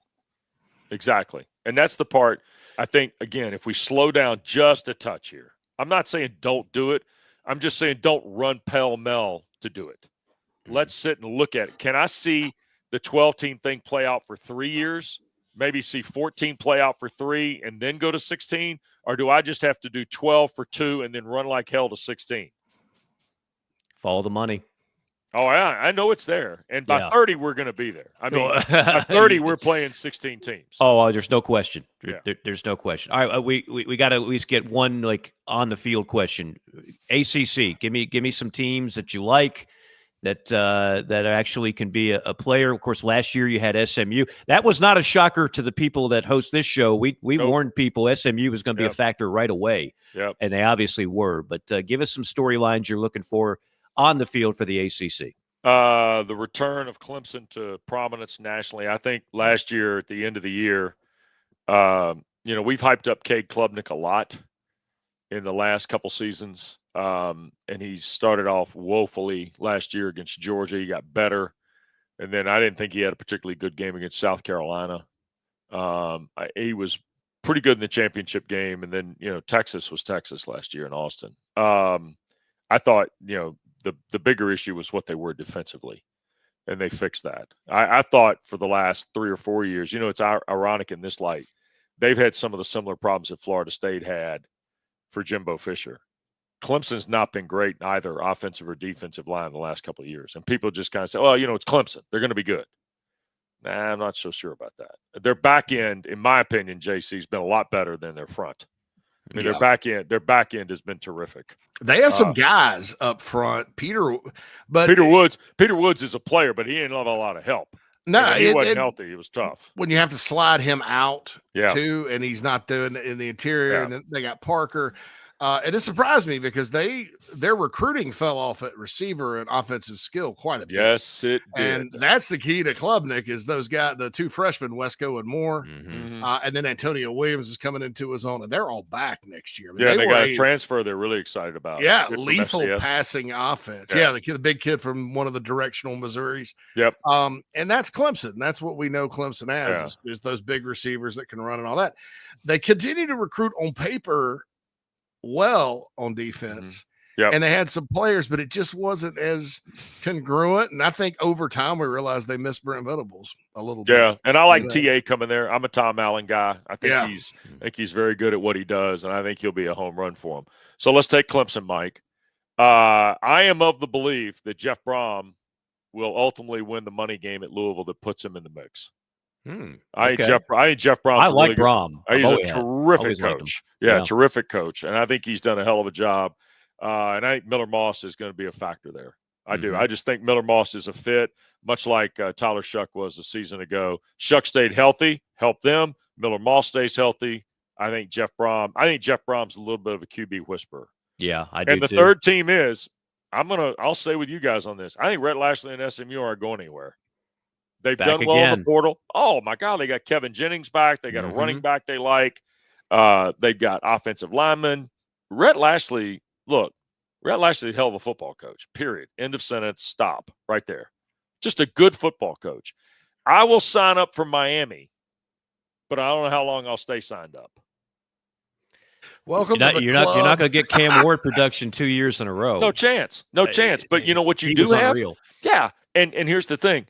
S5: Exactly. And that's the part, I think, again, if we slow down just a touch here, I'm not saying don't do it. I'm just saying don't run pell-mell to do it. Let's sit and look at it. Can I see the 12-team thing play out for 3 years? Maybe see 14 play out for 3 and then go to 16? Or do I just have to do 12 for 2 and then run like hell to 16?
S4: Follow the money.
S5: Oh, I know it's there. And by 30, we're going to be there. I mean, by 30, we're playing 16 teams.
S4: Oh, there's no question.
S5: Yeah.
S4: There's no question. All right, we got to at least get one like on the field question. ACC, give me some teams that you like that actually can be a player. Of course, last year you had SMU. That was not a shocker to the people that host this show. We warned people SMU was going to be a factor right away, and they obviously were. But give us some storylines you're looking for on the field for the ACC.
S5: The return of Clemson to prominence nationally. I think last year at the end of the year, we've hyped up Cade Klubnik a lot in the last couple seasons. And he started off woefully last year against Georgia. He got better. And then I didn't think he had a particularly good game against South Carolina. He was pretty good in the championship game. And then, Texas was Texas last year in Austin. I thought, the bigger issue was what they were defensively, and they fixed that. I thought for the last 3 or 4 years, it's ironic in this light, they've had some of the similar problems that Florida State had for Jimbo Fisher. Clemson's not been great in either offensive or defensive line the last couple of years, and people just kind of say, well, it's Clemson. They're going to be good. Nah, I'm not so sure about that. Their back end, in my opinion, JC, has been a lot better than their front. I mean, their back end has been terrific.
S6: They have some guys up front. Peter
S5: Woods is a player, but he didn't have a lot of help.
S6: No,
S5: he wasn't healthy. It was tough.
S6: When you have to slide him out too, and he's not doing it in the interior, and then they got Parker. And it surprised me because their recruiting fell off at receiver and offensive skill quite a bit.
S5: Yes, it did.
S6: And that's the key to Klubnik is those guys, the 2 freshmen, Wesco and Moore.
S5: Mm-hmm.
S6: And then Antonio Williams is coming into his own, and they're all back next year. I mean,
S5: they got a transfer they're really excited about.
S6: Yeah, lethal passing offense. Yeah, the big kid from one of the directional Missouris.
S5: Yep.
S6: And that's Clemson. That's what we know Clemson as is those big receivers that can run and all that. They continue to recruit on paper well on defense. And they had some players, but it just wasn't as congruent. And I think over time we realized they missed Brent Venables a little bit.
S5: Yeah, and I like TA coming there. I'm a Tom Allen guy. I think he's very good at what he does, and I think he'll be a home run for him. So let's take Clemson, Mike. I am of the belief that Jeff Brom will ultimately win the money game at Louisville that puts him in the mix. I think Jeff Brom.
S4: I like Brom.
S5: He's a terrific coach. Yeah, terrific coach, and I think he's done a hell of a job. And I think Miller Moss is going to be a factor there. I do. I just think Miller Moss is a fit, much like Tyler Shuck was a season ago. Shuck stayed healthy, helped them. Miller Moss stays healthy. I think Jeff Brom's a little bit of a QB whisperer.
S4: Yeah, I do.
S5: And the third team is I'll stay with you guys on this. I think Rhett Lashley and SMU aren't going anywhere. They've
S4: Back
S5: done well in the
S4: again.
S5: portal. Oh my God, they got Kevin Jennings back. They got a running back they like. They've got offensive linemen. Rhett Lashley, look, Rhett Lashley is a hell of a football coach. Period. End of sentence. Stop. Right there. Just a good football coach. I will sign up for Miami, but I don't know how long I'll stay signed up.
S6: Welcome to the
S4: You're
S6: club.
S4: not going to get Cam Ward production 2 years in a row.
S5: No chance. No chance. But you know what you
S4: He
S5: do
S4: was
S5: have?
S4: unreal.
S5: Yeah. And here's the thing.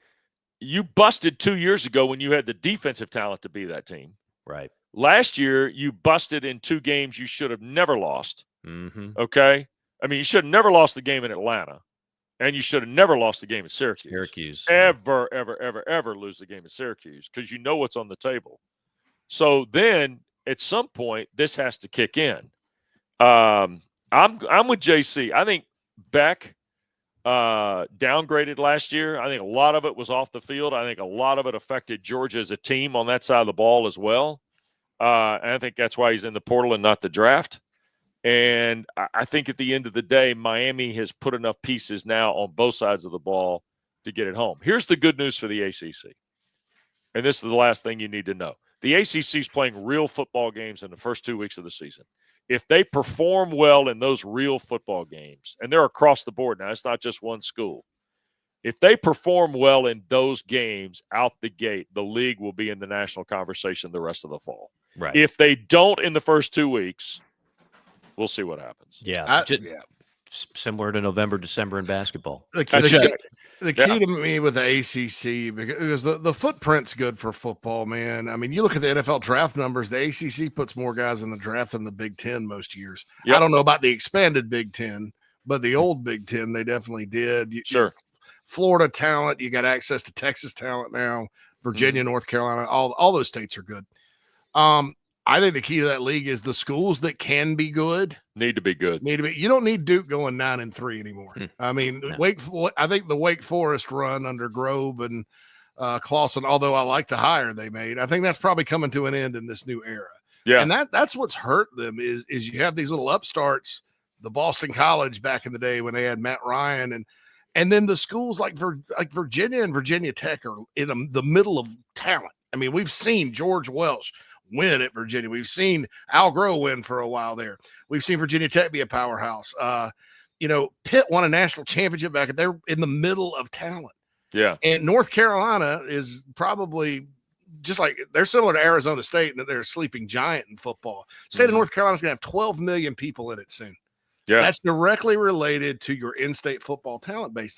S5: You busted 2 years ago when you had the defensive talent to be that team.
S4: Right.
S5: Last year, you busted in 2 games you should have never lost.
S4: Mm-hmm.
S5: Okay? I mean, you should have never lost the game in Atlanta, and you should have never lost the game at Syracuse. Ever, ever, ever, ever lose the game at Syracuse because you know what's on the table. So then, at some point, this has to kick in. I'm with JC. I think Beck downgraded last year. I think a lot of it was off the field. I think a lot of it affected Georgia as a team on that side of the ball as well. And I think that's why he's in the portal and not the draft. And I think at the end of the day, Miami has put enough pieces now on both sides of the ball to get it home. Here's the good news for the ACC. And this is the last thing you need to know. The ACC is playing real football games in the first 2 weeks of the season. If they perform well in those real football games, and they're across the board now, it's not just one school. If they perform well in those games out the gate, the league will be in the national conversation the rest of the fall.
S4: Right.
S5: If they don't in the first 2 weeks, we'll see what happens.
S4: Yeah. Similar to November, December in basketball.
S6: The key to me with the ACC, because the footprint's good for football, man. I mean, you look at the NFL draft numbers, the ACC puts more guys in the draft than the Big Ten most years. Yep. I don't know about the expanded Big Ten, but the old Big Ten, they definitely did.
S5: Sure.
S6: Florida talent, you got access to Texas talent now, Virginia, North Carolina, all those states are good. I think the key to that league is the schools that can be good
S5: need to be good.
S6: You don't need Duke going 9-3 anymore. I mean, no. I think the Wake Forest run under Grove and Clawson, although I like the hire they made, I think that's probably coming to an end in this new era.
S5: Yeah, and
S6: that's what's hurt them is you have these little upstarts, the Boston College back in the day when they had Matt Ryan, and then the schools like Virginia and Virginia Tech are in the middle of talent. I mean, we've seen George Welsh win at Virginia. We've seen Al Groh win for a while there. We've seen Virginia Tech be a powerhouse. Pitt won a national championship back. They're in the middle of talent.
S5: Yeah.
S6: And North Carolina is probably just like they're similar to Arizona State in that they're a sleeping giant in football. State of North Carolina is going to have 12 million people in it soon.
S5: Yeah.
S6: That's directly related to your in-state football talent base.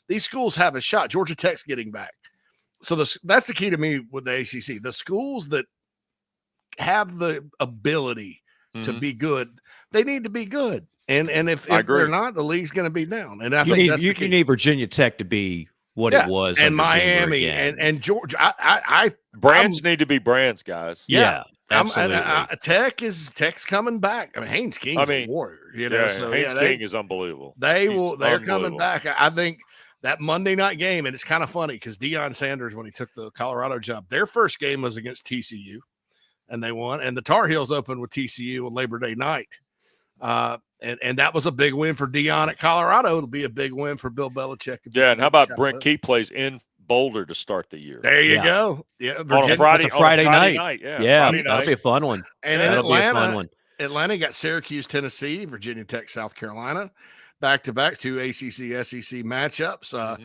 S6: These schools have a shot. Georgia Tech's getting back. So that's the key to me with the ACC. The schools that have the ability to be good, they need to be good. And if they're not, the league's going to be down. And I think that's the key.
S4: You need Virginia Tech to be what it was,
S6: and Miami and Georgia.
S5: Brands need to be brands, guys.
S4: Yeah, absolutely.
S6: Tech's coming back. I mean, Haynes King's a warrior.
S5: Haynes King is unbelievable.
S6: They're coming back. I think that Monday night game, and it's kind of funny because Deion Sanders, when he took the Colorado job, their first game was against TCU. And they won. And the Tar Heels opened with TCU on Labor Day night. And that was a big win for Deion at Colorado. It'll be a big win for Bill Belichick.
S5: Yeah, and how about Brent Key plays in Boulder to start the year?
S6: There you go. Yeah,
S5: on a Friday night.
S4: Yeah, that'll be a fun one.
S6: And in Atlanta got Syracuse, Tennessee, Virginia Tech, South Carolina, back-to-back 2 ACC, SEC matchups.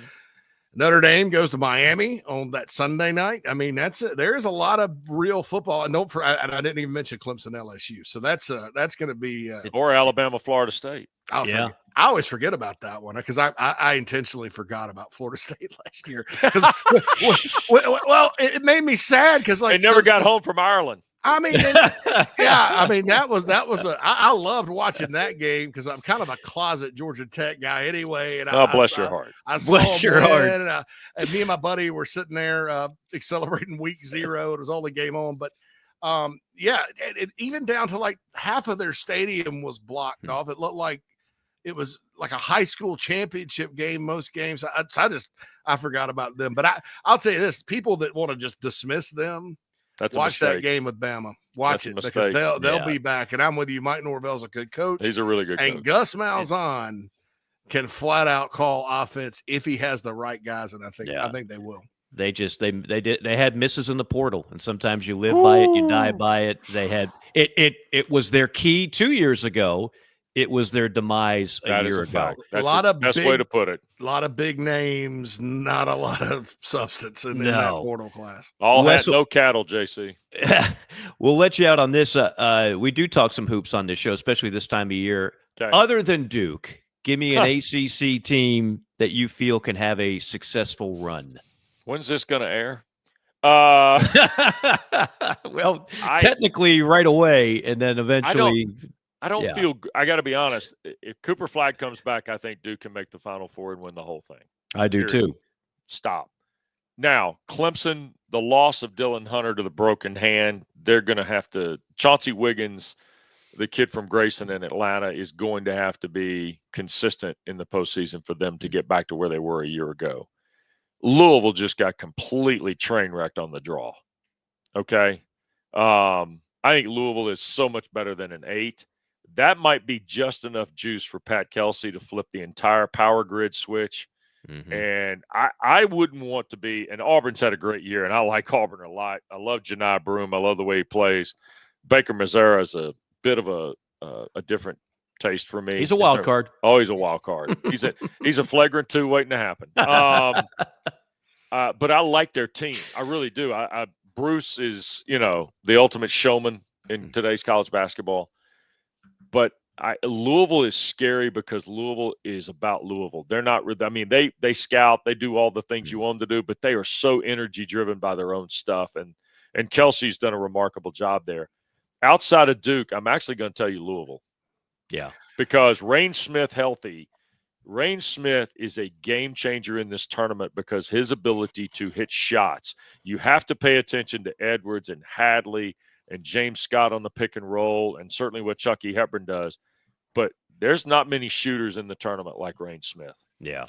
S6: Notre Dame goes to Miami on that Sunday night. I mean, there is a lot of real football, and I didn't even mention Clemson, LSU. So that's going to be
S5: or Alabama, Florida State.
S6: I always forget about that one because I intentionally forgot about Florida State last year. Well, it made me sad because
S5: they never got home from Ireland.
S6: I mean, that was I loved watching that game because I'm kind of a closet Georgia Tech guy anyway. And
S5: bless your heart.
S6: Bless your heart. And me and my buddy were sitting there celebrating week 0. It was only game on, but even down to like half of their stadium was blocked off. It looked like it was like a high school championship game. Most games, I forgot about them. But I'll tell you this: people that want to just dismiss them. Watch that game with Bama. Watch it because they'll be back. And I'm with you. Mike Norvell's a good coach.
S5: He's a really good coach.
S6: And Gus Malzahn, can flat out call offense if he has the right guys, and I think they will.
S4: They had misses in the portal, and sometimes you live by it, you die by it. They had it was their key 2 years ago. It was their demise a year ago.
S5: That's
S6: a lot
S5: the
S6: of
S5: best
S6: big,
S5: way to put it.
S6: A lot of big names, not a lot of substance in that portal class.
S5: All hat, no cattle, JC.
S4: We'll let you out on this. We do talk some hoops on this show, especially this time of year.
S5: Okay.
S4: Other than Duke, give me an ACC team that you feel can have a successful run.
S5: When's this going to air?
S4: Well, technically right away, and then eventually.
S5: I don't feel – I got to be honest. If Cooper Flagg comes back, I think Duke can make the Final Four and win the whole thing.
S4: I do too.
S5: Stop. Now, Clemson, the loss of Dylan Hunter to the broken hand, they're going to have to – Chauncey Wiggins, the kid from Grayson in Atlanta, is going to have to be consistent in the postseason for them to get back to where they were a year ago. Louisville just got completely train wrecked on the draw. Okay? I think Louisville is so much better than an 8. That might be just enough juice for Pat Kelsey to flip the entire power grid switch. Mm-hmm. And I wouldn't want to be – and Auburn's had a great year, and I like Auburn a lot. I love Janai Broome. I love the way he plays. Baker Mazzara is a bit of a different taste for me.
S4: He's a wild card.
S5: Oh, he's a wild card. He's a flagrant 2 waiting to happen. But I like their team. I really do. Bruce is, the ultimate showman in today's college basketball. But Louisville is scary because Louisville is about Louisville. They're not – I mean, they scout. They do all the things you want them to do, but they are so energy-driven by their own stuff. And Kelsey's done a remarkable job there. Outside of Duke, I'm actually going to tell you Louisville.
S4: Yeah.
S5: Because Rain Smith healthy, Rain Smith is a game changer in this tournament because his ability to hit shots. You have to pay attention to Edwards and Hadley and James Scott on the pick and roll, and certainly what Chucky Hepburn does. But there's not many shooters in the tournament like Rain Smith.
S4: Yeah.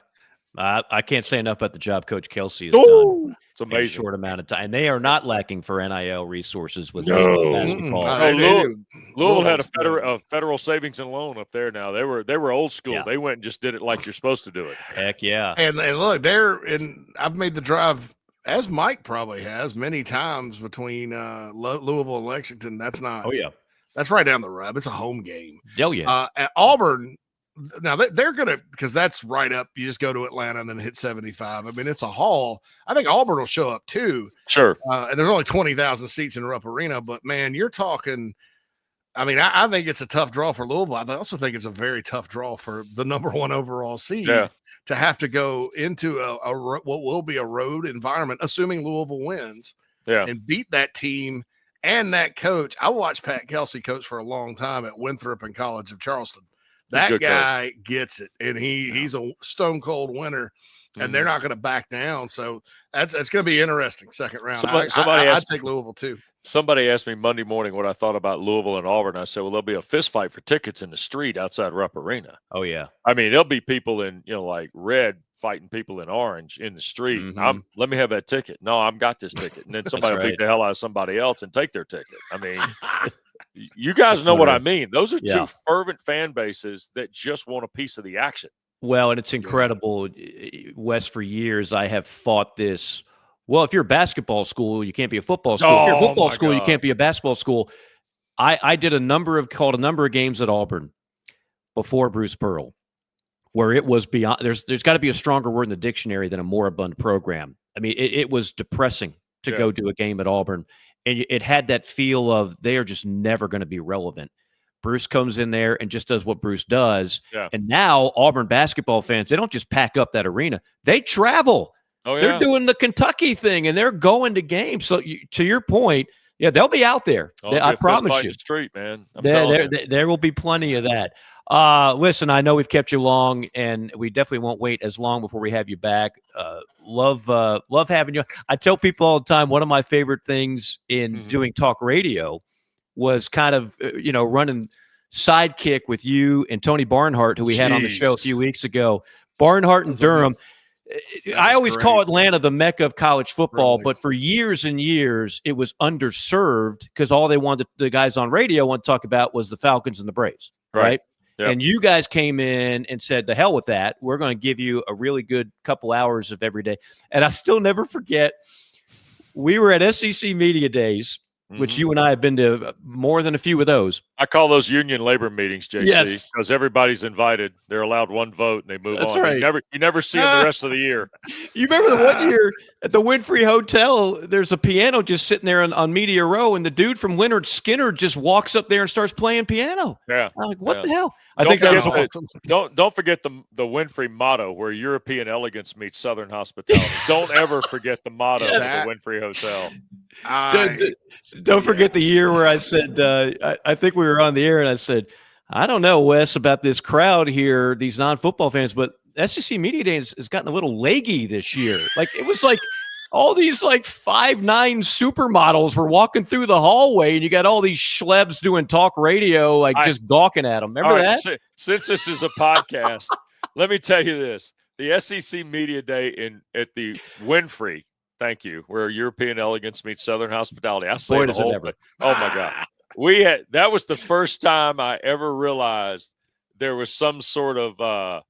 S4: I can't say enough about the job Coach Kelsey has done.
S5: It's amazing.
S4: In a short amount of time. And they are not lacking for NIL resources with basketball.
S5: Louisville had a federal savings and loan up there now. They were old school. Yeah. They went and just did it like you're supposed to do it.
S4: Heck yeah.
S6: And look, I've made the drive, as Mike probably has, many times between Louisville and Lexington. That's not.
S4: Oh, yeah.
S6: That's right down the road. It's a home game.
S4: Oh, yeah.
S6: At Auburn, now they're going to, because that's right up. You just go to Atlanta and then hit 75. I mean, it's a haul. I think Auburn will show up too.
S5: Sure.
S6: And there's only 20,000 seats in Rupp Arena. But, man, you're talking – I mean, I think it's a tough draw for Louisville. I also think it's a very tough draw for the number 1 overall seed to have to go into what will be a road environment, assuming Louisville wins, and beat that team and that coach. I watched Pat Kelsey coach for a long time at Winthrop and College of Charleston. That guy gets it, and he's a stone cold winner, and they're not going to back down. So that's going to be interesting second round. I'd take Louisville too.
S5: Somebody asked me Monday morning what I thought about Louisville and Auburn. I said, well, there'll be a fist fight for tickets in the street outside Rupp Arena.
S4: Oh, yeah.
S5: I mean, there'll be people in, like red fighting people in orange in the street.
S4: Mm-hmm.
S5: Let me have that ticket. No, I've got this ticket. And then somebody will beat the hell out of somebody else and take their ticket. I mean, you guys know what I mean. Those are two fervent fan bases that just want a piece of the action.
S4: Well, and it's incredible. Wes, for years, I have fought this. Well, if you're a basketball school, you can't be a football school. If you're a football school, you can't be a basketball school. I did called a number of games at Auburn before Bruce Pearl, where it was beyond. There's got to be a stronger word in the dictionary than a moribund program. I mean, it was depressing to go do a game at Auburn, and it had that feel of they are just never going to be relevant. Bruce comes in there and just does what Bruce does, and now Auburn basketball fans, they don't just pack up that arena; they travel.
S5: Oh, yeah.
S4: They're doing the Kentucky thing, and they're going to games. So, to your point, they'll be out there. I promise you.
S5: Street, man.
S4: There will be plenty of that. Listen, I know we've kept you long, and we definitely won't wait as long before we have you back. Love having you. I tell people all the time, one of my favorite things in doing talk radio was kind of running sidekick with you and Tony Barnhart, who we had on the show a few weeks ago. Barnhart and Durham. I always call Atlanta the mecca of college football, but for years and years, it was underserved because all they wanted, the guys on radio wanted to talk about was the Falcons and the Braves, right?
S5: Yep.
S4: And you guys came in and said, "The hell with that. We're going to give you a really good couple hours of every day." And I still never forget, we were at SEC Media Days, which you and I have been to more than a few of those.
S5: I call those union labor meetings, JC,
S4: Yes.
S5: because everybody's invited. They're allowed one vote, and they move
S4: That's
S5: on.
S4: right.
S5: You never see them the rest of the year.
S4: You remember the one year at the Winfrey Hotel, there's a piano just sitting there on Media Row, and the dude from Leonard Skinner just walks up there and starts playing piano.
S5: Yeah.
S4: I'm like, what the hell?
S5: Don't
S4: that was
S5: forget
S4: awesome.
S5: don't forget the Winfrey motto, where European elegance meets Southern hospitality. Don't ever forget the motto of the Winfrey Hotel.
S4: Don't forget the year where I said, I think we were on the air, and I said, I don't know, Wes, about this crowd here, these non-football fans, but SEC Media Days has gotten a little leggy this year. Like, it was like all these like 5'9" supermodels were walking through the hallway, and you got all these schlebs doing talk radio, like just gawking at them. Remember that?
S5: Since this is a podcast, let me tell you this. The SEC Media Day at the Winfrey, thank you, where European elegance meets Southern hospitality. I say the whole thing. Oh, my God. That was the first time I ever realized there was some sort of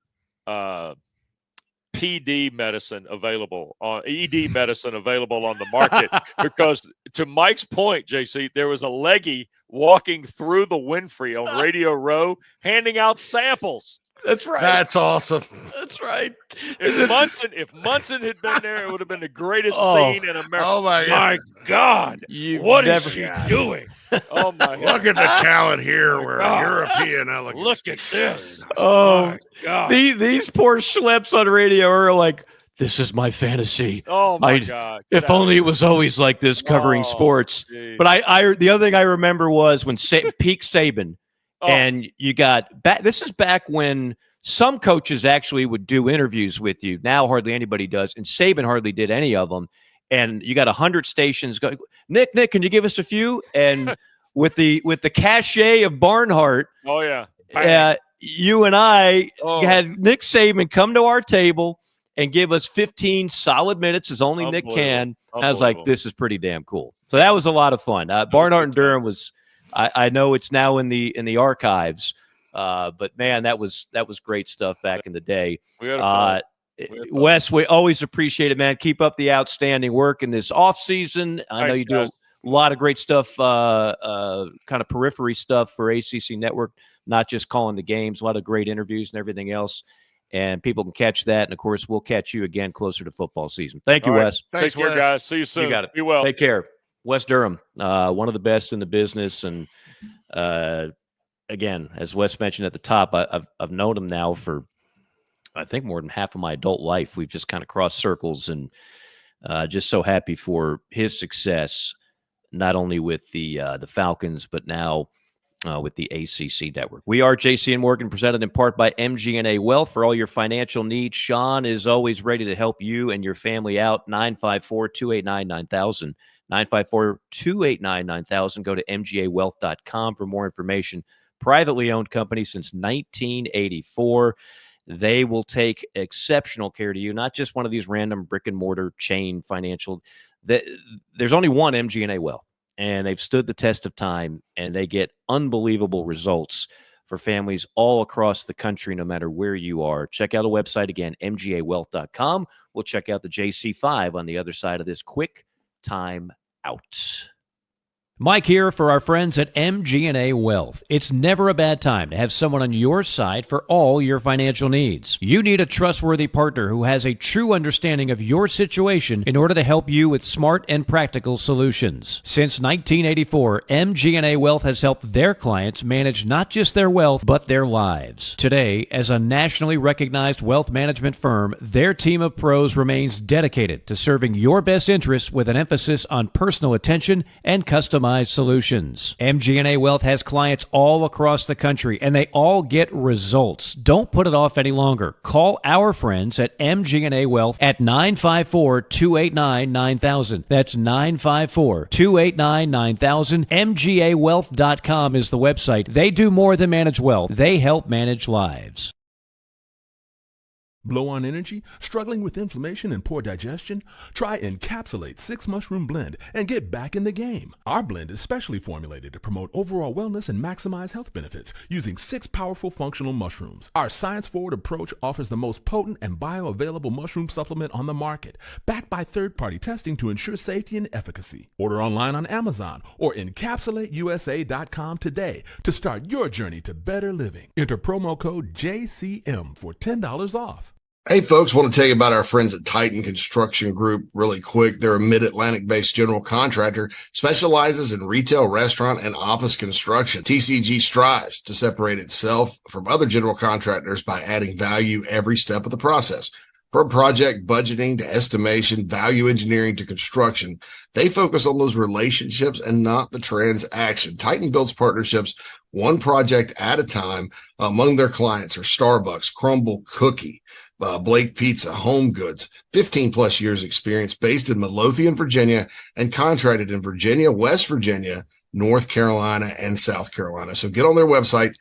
S5: PD medicine available on ED medicine available on the market, because to Mike's point, JC, there was a leggy walking through the Winfrey on Radio Row handing out samples.
S4: That's right.
S6: That's awesome.
S4: That's right.
S5: If Munson had been there, it would have been the greatest scene in America.
S6: Oh my
S5: God! What is she doing? Oh my God!
S6: Look at the talent here. We're European elegance.
S5: Look at this.
S4: Oh
S5: my God!
S4: These poor schleps on radio are like, this is my fantasy.
S5: Oh my God!
S4: If only it was always like this, covering sports.
S5: Geez.
S4: But I the other thing I remember was when peak Saban. And you got back. This is back when some coaches actually would do interviews with you. Now hardly anybody does, and Saban hardly did any of them. And you got 100 stations going. Nick, can you give us a few? And with the cachet of Barnhart, you and I had Nick Saban come to our table and give us 15 solid minutes, as only Nick can. I was like, this is pretty damn cool. So that was a lot of fun. Barnhart and Durham was. I know it's now in the archives, but man, that was great stuff back in the day. Wes, we always appreciate it, man. Keep up the outstanding work in this off season. I know you do a lot of great stuff, kind of periphery stuff for ACC Network, not just calling the games. A lot of great interviews and everything else, and people can catch that. And of course, we'll catch you again closer to football season. Thank you, Wes.
S6: Thanks,
S5: Take care, guys. See you soon.
S4: You got it.
S5: Be well.
S4: Take care. Wes Durham, one of the best in the business, and again, as Wes mentioned at the top, I've known him now for I think more than half of my adult life. We've just kind of crossed circles, and just so happy for his success, not only with the Falcons, but now with the ACC Network. We are JC and Morgan, presented in part by MGNA Wealth. For all your financial needs, Sean is always ready to help you and your family out. 954-289-9000. 954-289-9000. Go to mgawealth.com for more information. Privately owned company since 1984. They will take exceptional care to you, not just one of these random brick and mortar chain financial. There's only one MGNA Wealth, and they've stood the test of time, and they get unbelievable results for families all across the country, no matter where you are. Check out the website again, mgawealth.com. We'll check out the JC5 on the other side of this quick time out. Mike here for our friends at MGNA Wealth. It's never a bad time to have someone on your side for all your financial needs. You need a trustworthy partner who has a true understanding of your situation in order to help you with smart and practical solutions. Since 1984, MGNA Wealth has helped their clients manage not just their wealth, but their lives. Today, as a nationally recognized wealth management firm, their team of pros remains dedicated to serving your best interests with an emphasis on personal attention and customized solutions. MGNA Wealth has clients all across the country, and they all get results. Don't put it off any longer. Call our friends at MGNA Wealth at 954-289-9000. That's 954-289-9000. MGAwealth.com is the website. They do more than manage wealth. They help manage lives.
S7: Low on energy? Struggling with inflammation and poor digestion? Try Encapsulate 6 Mushroom Blend and get back in the game. Our blend is specially formulated to promote overall wellness and maximize health benefits using 6 powerful functional mushrooms. Our science-forward approach offers the most potent and bioavailable mushroom supplement on the market, backed by third-party testing to ensure safety and efficacy. Order online on Amazon or encapsulateusa.com today to start your journey to better living. Enter promo code JCM for $10 off.
S6: Hey, folks, want to tell you about our friends at Titan Construction Group really quick. They're a mid-Atlantic-based general contractor, specializes in retail, restaurant, and office construction. TCG strives to separate itself from other general contractors by adding value every step of the process. From project budgeting to estimation, value engineering to construction, they focus on those relationships and not the transaction. Titan builds partnerships one project at a time. Among their clients are Starbucks, Crumble Cookie, Blake Pizza, Home Goods, 15 plus years experience, based in Midlothian, Virginia, and contracted in Virginia, West Virginia, North Carolina, and South Carolina. So get on their website,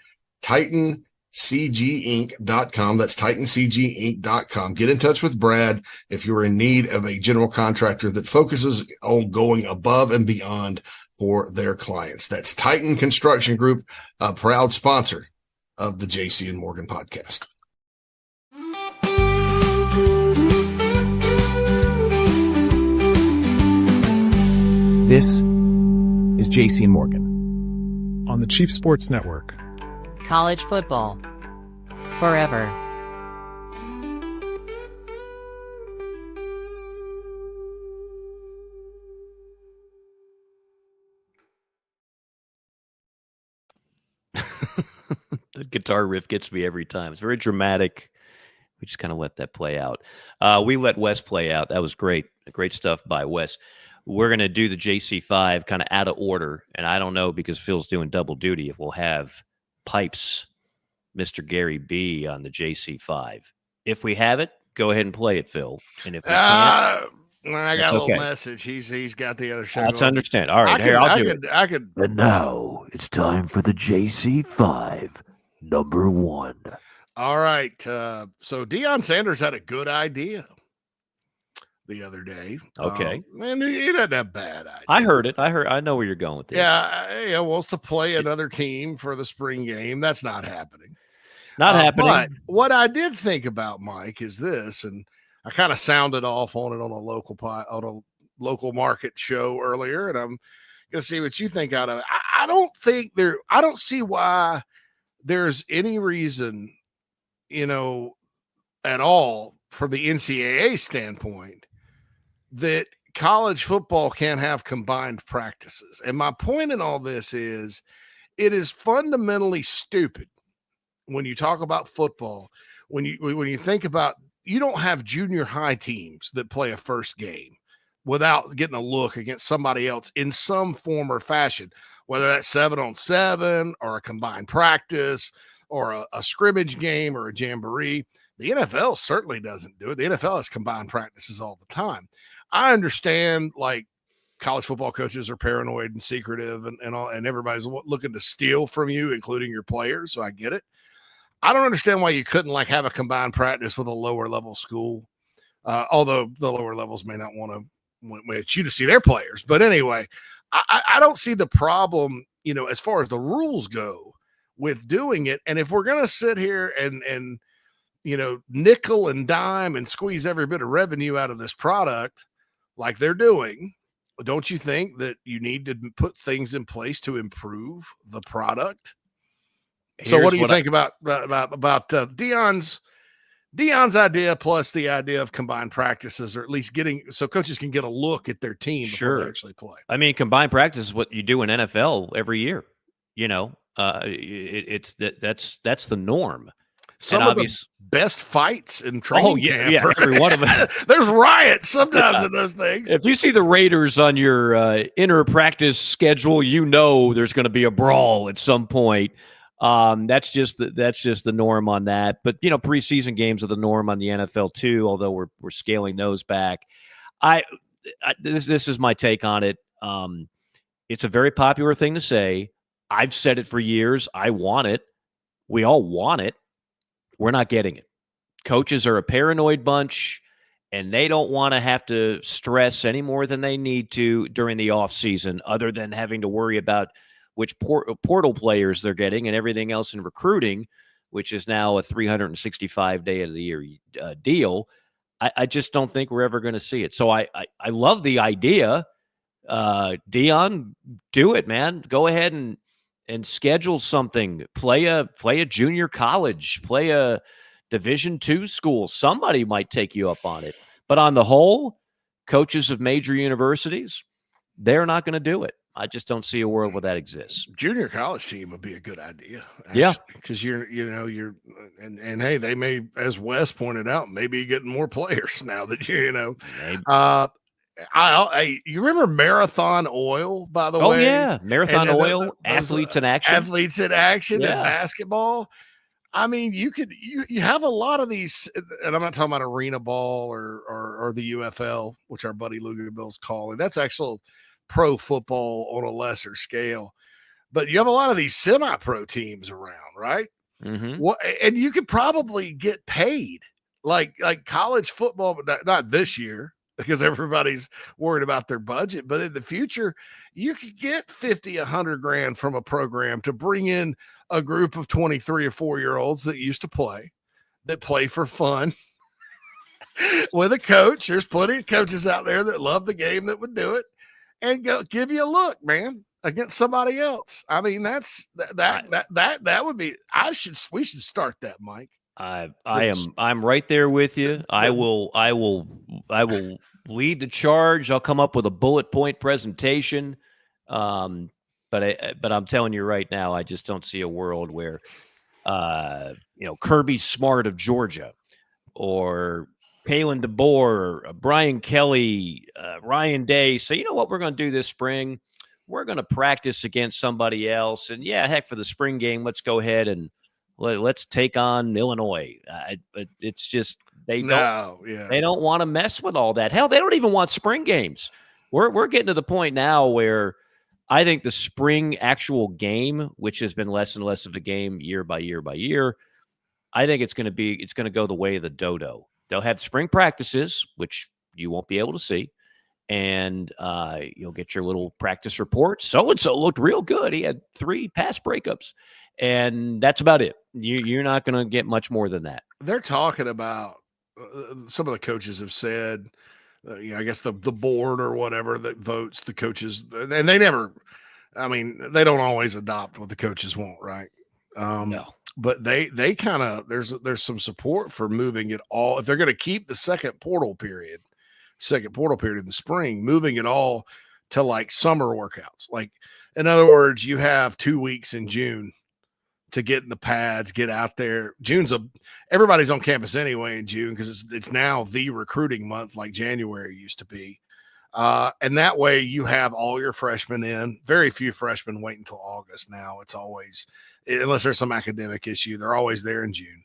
S6: TitanCGinc.com. That's TitanCGinc.com. Get in touch with Brad if you're in need of a general contractor that focuses on going above and beyond for their clients. That's Titan Construction Group, a proud sponsor of the JC and Morgan podcast.
S8: This is JC and Morgan on the Chief Sports Network.
S9: College football forever.
S4: The guitar riff gets me every time. It's very dramatic. We just kind of let that play out. We let Wes play out. That was great. Great stuff by Wes. We're going to do the JC5 kind of out of order. And I don't know, because Phil's doing double duty, if we'll have Pipes, Mr. Gary B, on the JC5. If we have it, go ahead and play it, Phil. And if we can't,
S6: I got a little message. He's got the other show.
S4: That's understand. All right, I'll do it.
S6: I could.
S10: And now it's time for the JC5, number 1.
S6: All right. So Deion Sanders had a good idea the other day.
S4: Okay.
S6: And he doesn't have bad idea.
S4: I heard it. I know where you're going with this.
S6: Yeah, wants to play another team for the spring game. That's not happening.
S4: Not happening.
S6: But what I did think about, Mike, is this, and I kind of sounded off on it on a local market show earlier, and I'm gonna see what you think out of it. I don't see why there's any reason, at all from the NCAA standpoint that college football can't have combined practices. And my point in all this is, it is fundamentally stupid when you talk about football, when you think about, you don't have junior high teams that play a first game without getting a look against somebody else in some form or fashion, whether that's 7-on-7 or a combined practice or a scrimmage game or a jamboree. The NFL certainly doesn't do it. The NFL has combined practices all the time. I understand, like, college football coaches are paranoid and secretive and all, and everybody's looking to steal from you, including your players. So I get it. I don't understand why you couldn't have a combined practice with a lower level school. Although the lower levels may not want you to see their players. But anyway, I don't see the problem, as far as the rules go with doing it. And if we're going to sit here and nickel and dime and squeeze every bit of revenue out of this product like they're doing, don't you think that you need to put things in place to improve the product? So what do you think about Deion's idea, plus the idea of combined practices, or at least so coaches can get a look at their team before they actually play?
S4: I mean, combined practice is what you do in NFL every year. That's the norm.
S6: Some of the best fights in training camp.
S4: Yeah, every one of them.
S6: There's riots sometimes in those things.
S4: If you see the Raiders on your inner practice schedule, there's going to be a brawl at some point. That's just the norm on that. But preseason games are the norm on the NFL too, although we're scaling those back. This is my take on it. It's a very popular thing to say. I've said it for years. I want it. We all want it. We're not getting it. coaches are a paranoid bunch, and they don't want to have to stress any more than they need to during the off season, other than having to worry about which portal players they're getting and everything else in recruiting, which is now a 365 day of the year deal. I just don't think we're ever going to see it. So I love the idea. Dion, do it, man. Go ahead and schedule something. Play a junior college. Play a Division II school. Somebody might take you up on it. But on the whole, coaches of major universities, they're not going to do it. I just don't see a world where that exists.
S6: Junior college team would be a good idea. Actually,
S4: yeah,
S6: because you're and hey, they may, as Wes pointed out, maybe getting more players now that
S4: Maybe.
S6: You remember Marathon Oil, by the way?
S4: Oh yeah, Marathon Oil, athletes in action.
S6: Athletes in action in basketball. I mean, you have a lot of these, and I'm not talking about arena ball or the UFL, which our buddy Louisville's calling. That's actual pro football on a lesser scale. But you have a lot of these semi-pro teams around, right?
S4: Mm-hmm.
S6: And you could probably get paid like college football, but not this year, because everybody's worried about their budget. But in the future, you could get 50, 100 grand from a program to bring in a group of 23 or 4-year-olds that used to play for fun with a coach. There's plenty of coaches out there that love the game that would do it and go give you a look, man, against somebody else. I mean, that would be, we should start that, Mike.
S4: I'm right there with you. I will lead the charge. I'll come up with a bullet point presentation. But I'm telling you right now, I just don't see a world where, Kirby Smart of Georgia, or Kalen DeBoer, Brian Kelly, Ryan Day say, you know what we're going to do this spring? We're going to practice against somebody else, and heck, for the spring game, let's go ahead and let's take on Illinois. But it's just they don't want to mess with all that. Hell, they don't even want spring games. We're getting to the point now where I think the spring actual game, which has been less and less of a game year by year by year, I think it's going to go the way of the dodo. They'll have spring practices, which you won't be able to see, and you'll get your little practice report. So-and-so looked real good. He had 3 pass breakups, and that's about it. You're not going to get much more than that.
S6: They're talking about, some of the coaches have said, I guess the board or whatever that votes the coaches, and they they don't always adopt what the coaches want, right?
S4: No.
S6: But they kind of, there's some support for moving it all. If they're going to keep the second portal period in the spring, moving it all to like summer workouts. Like, in other words, you have 2 weeks in June to get in the pads, get out there. Everybody's on campus anyway in June, because it's now the recruiting month, like January used to be. And that way you have all your freshmen in. Very few freshmen wait until August now. It's always, unless there's some academic issue, they're always there in June,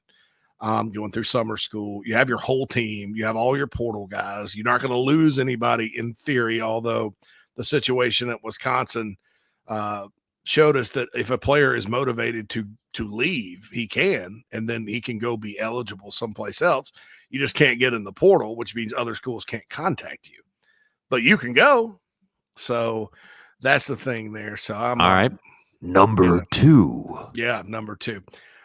S6: going through summer school. You have your whole team. You have all your portal guys. You're not going to lose anybody in theory, although the situation at Wisconsin showed us that if a player is motivated to leave, he can, and then he can go be eligible someplace else. You just can't get in the portal, which means other schools can't contact you, but you can go. So that's the thing there. So I'm
S4: all right.
S10: Number 2.
S6: Yeah, number 2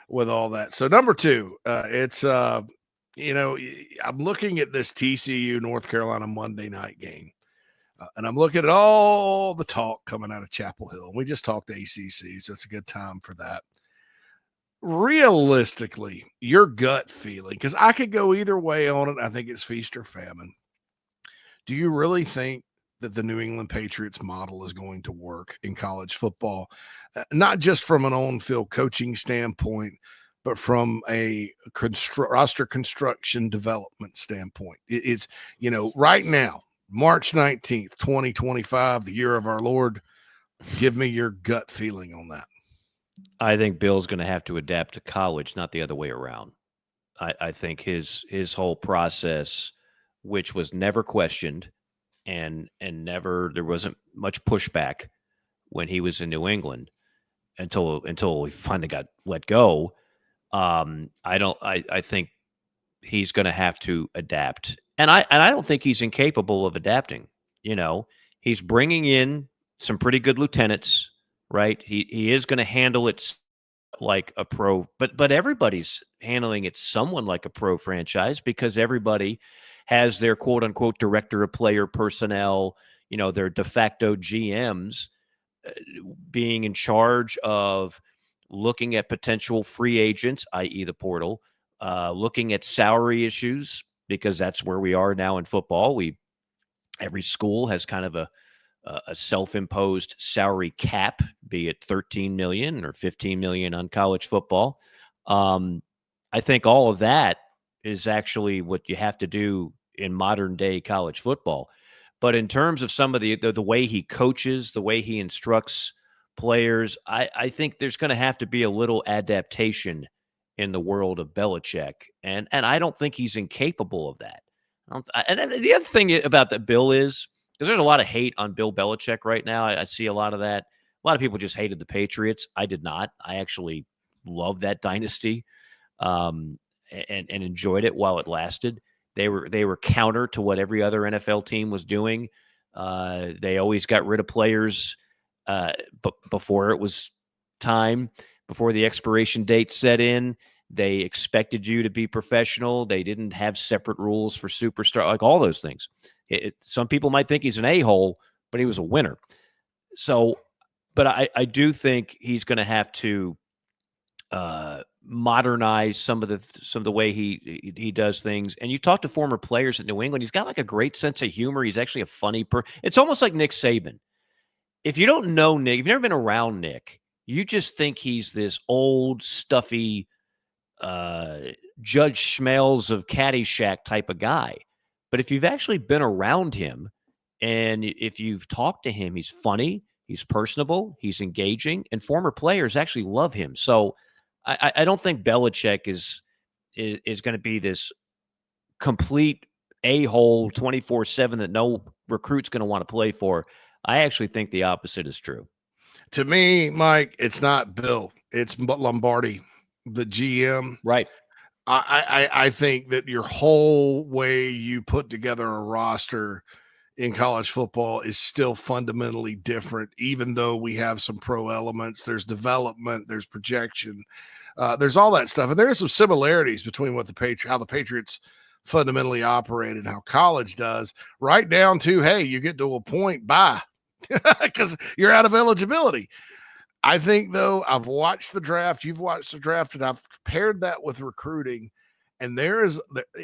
S6: with all that. So number 2, it's I'm looking at this TCU North Carolina Monday night game. And I'm looking at all the talk coming out of Chapel Hill. We just talked ACC, so it's a good time for that. Realistically, your gut feeling, because I could go either way on it. I think it's feast or famine. Do you really think that the New England Patriots model is going to work in college football? Not just from an on-field coaching standpoint, but from a roster construction development standpoint. It is, right now, March 19th, 2025, the year of our Lord. Give me your gut feeling on that.
S4: I think Bill's going to have to adapt to college, not the other way around. I think his whole process, which was never questioned and never, there wasn't much pushback when he was in New England until he finally got let go. I think he's going to have to adapt. And I don't think he's incapable of adapting. He's bringing in some pretty good lieutenants, right? He is going to handle it like a pro, but everybody's handling it somewhat like a pro franchise because everybody has their quote unquote director of player personnel, their de facto GMs being in charge of looking at potential free agents, i.e. the portal, looking at salary issues, because that's where we are now in football. Every school has kind of a self-imposed salary cap, be it 13 million or 15 million on college football. I think all of that is actually what you have to do in modern day college football. But in terms of some of the way he coaches, the way he instructs players, I think there's going to have to be a little adaptation in the world of Belichick. And I don't think he's incapable of that. And the other thing about that, Bill, is because there's a lot of hate on Bill Belichick right now. I see a lot of that. A lot of people just hated the Patriots. I did not. I actually loved that dynasty and enjoyed it while it lasted. They were counter to what every other NFL team was doing. They always got rid of players before it was time, before the expiration date set in. They expected you to be professional. They didn't have separate rules for superstar, like all those things. Some people might think he's an a-hole, but he was a winner. So, but I do think he's going to have to modernize some of the way he does things. And you talk to former players at New England, he's got like a great sense of humor. He's actually a funny person. It's almost like Nick Saban. If you don't know Nick, if you've never been around Nick, you just think he's this old, stuffy Judge Schmelz of Caddyshack type of guy. But if you've actually been around him and if you've talked to him, he's funny, he's personable, he's engaging, and former players actually love him. So I don't think Belichick is going to be this complete a-hole 24/7 that no recruit's going to want to play for. I actually think the opposite is true.
S6: To me, Mike, it's not Bill. It's Lombardi, the GM.
S4: Right.
S6: I think that your whole way you put together a roster in college football is still fundamentally different, even though we have some pro elements. There's development, there's projection, there's all that stuff. And there are some similarities between what how the Patriots fundamentally operate and how college does, right down to, hey, you get to a point, bye, because you're out of eligibility. I think, though, I've watched the draft, you've watched the draft, and I've paired that with recruiting. And there is,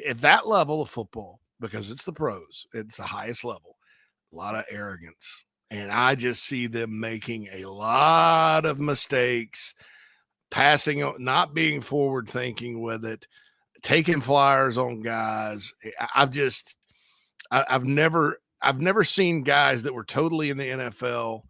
S6: at that level of football, because it's the pros, it's the highest level, a lot of arrogance. And I just see them making a lot of mistakes, passing, not being forward thinking with it, taking flyers on guys. I've never seen guys that were totally in the NFL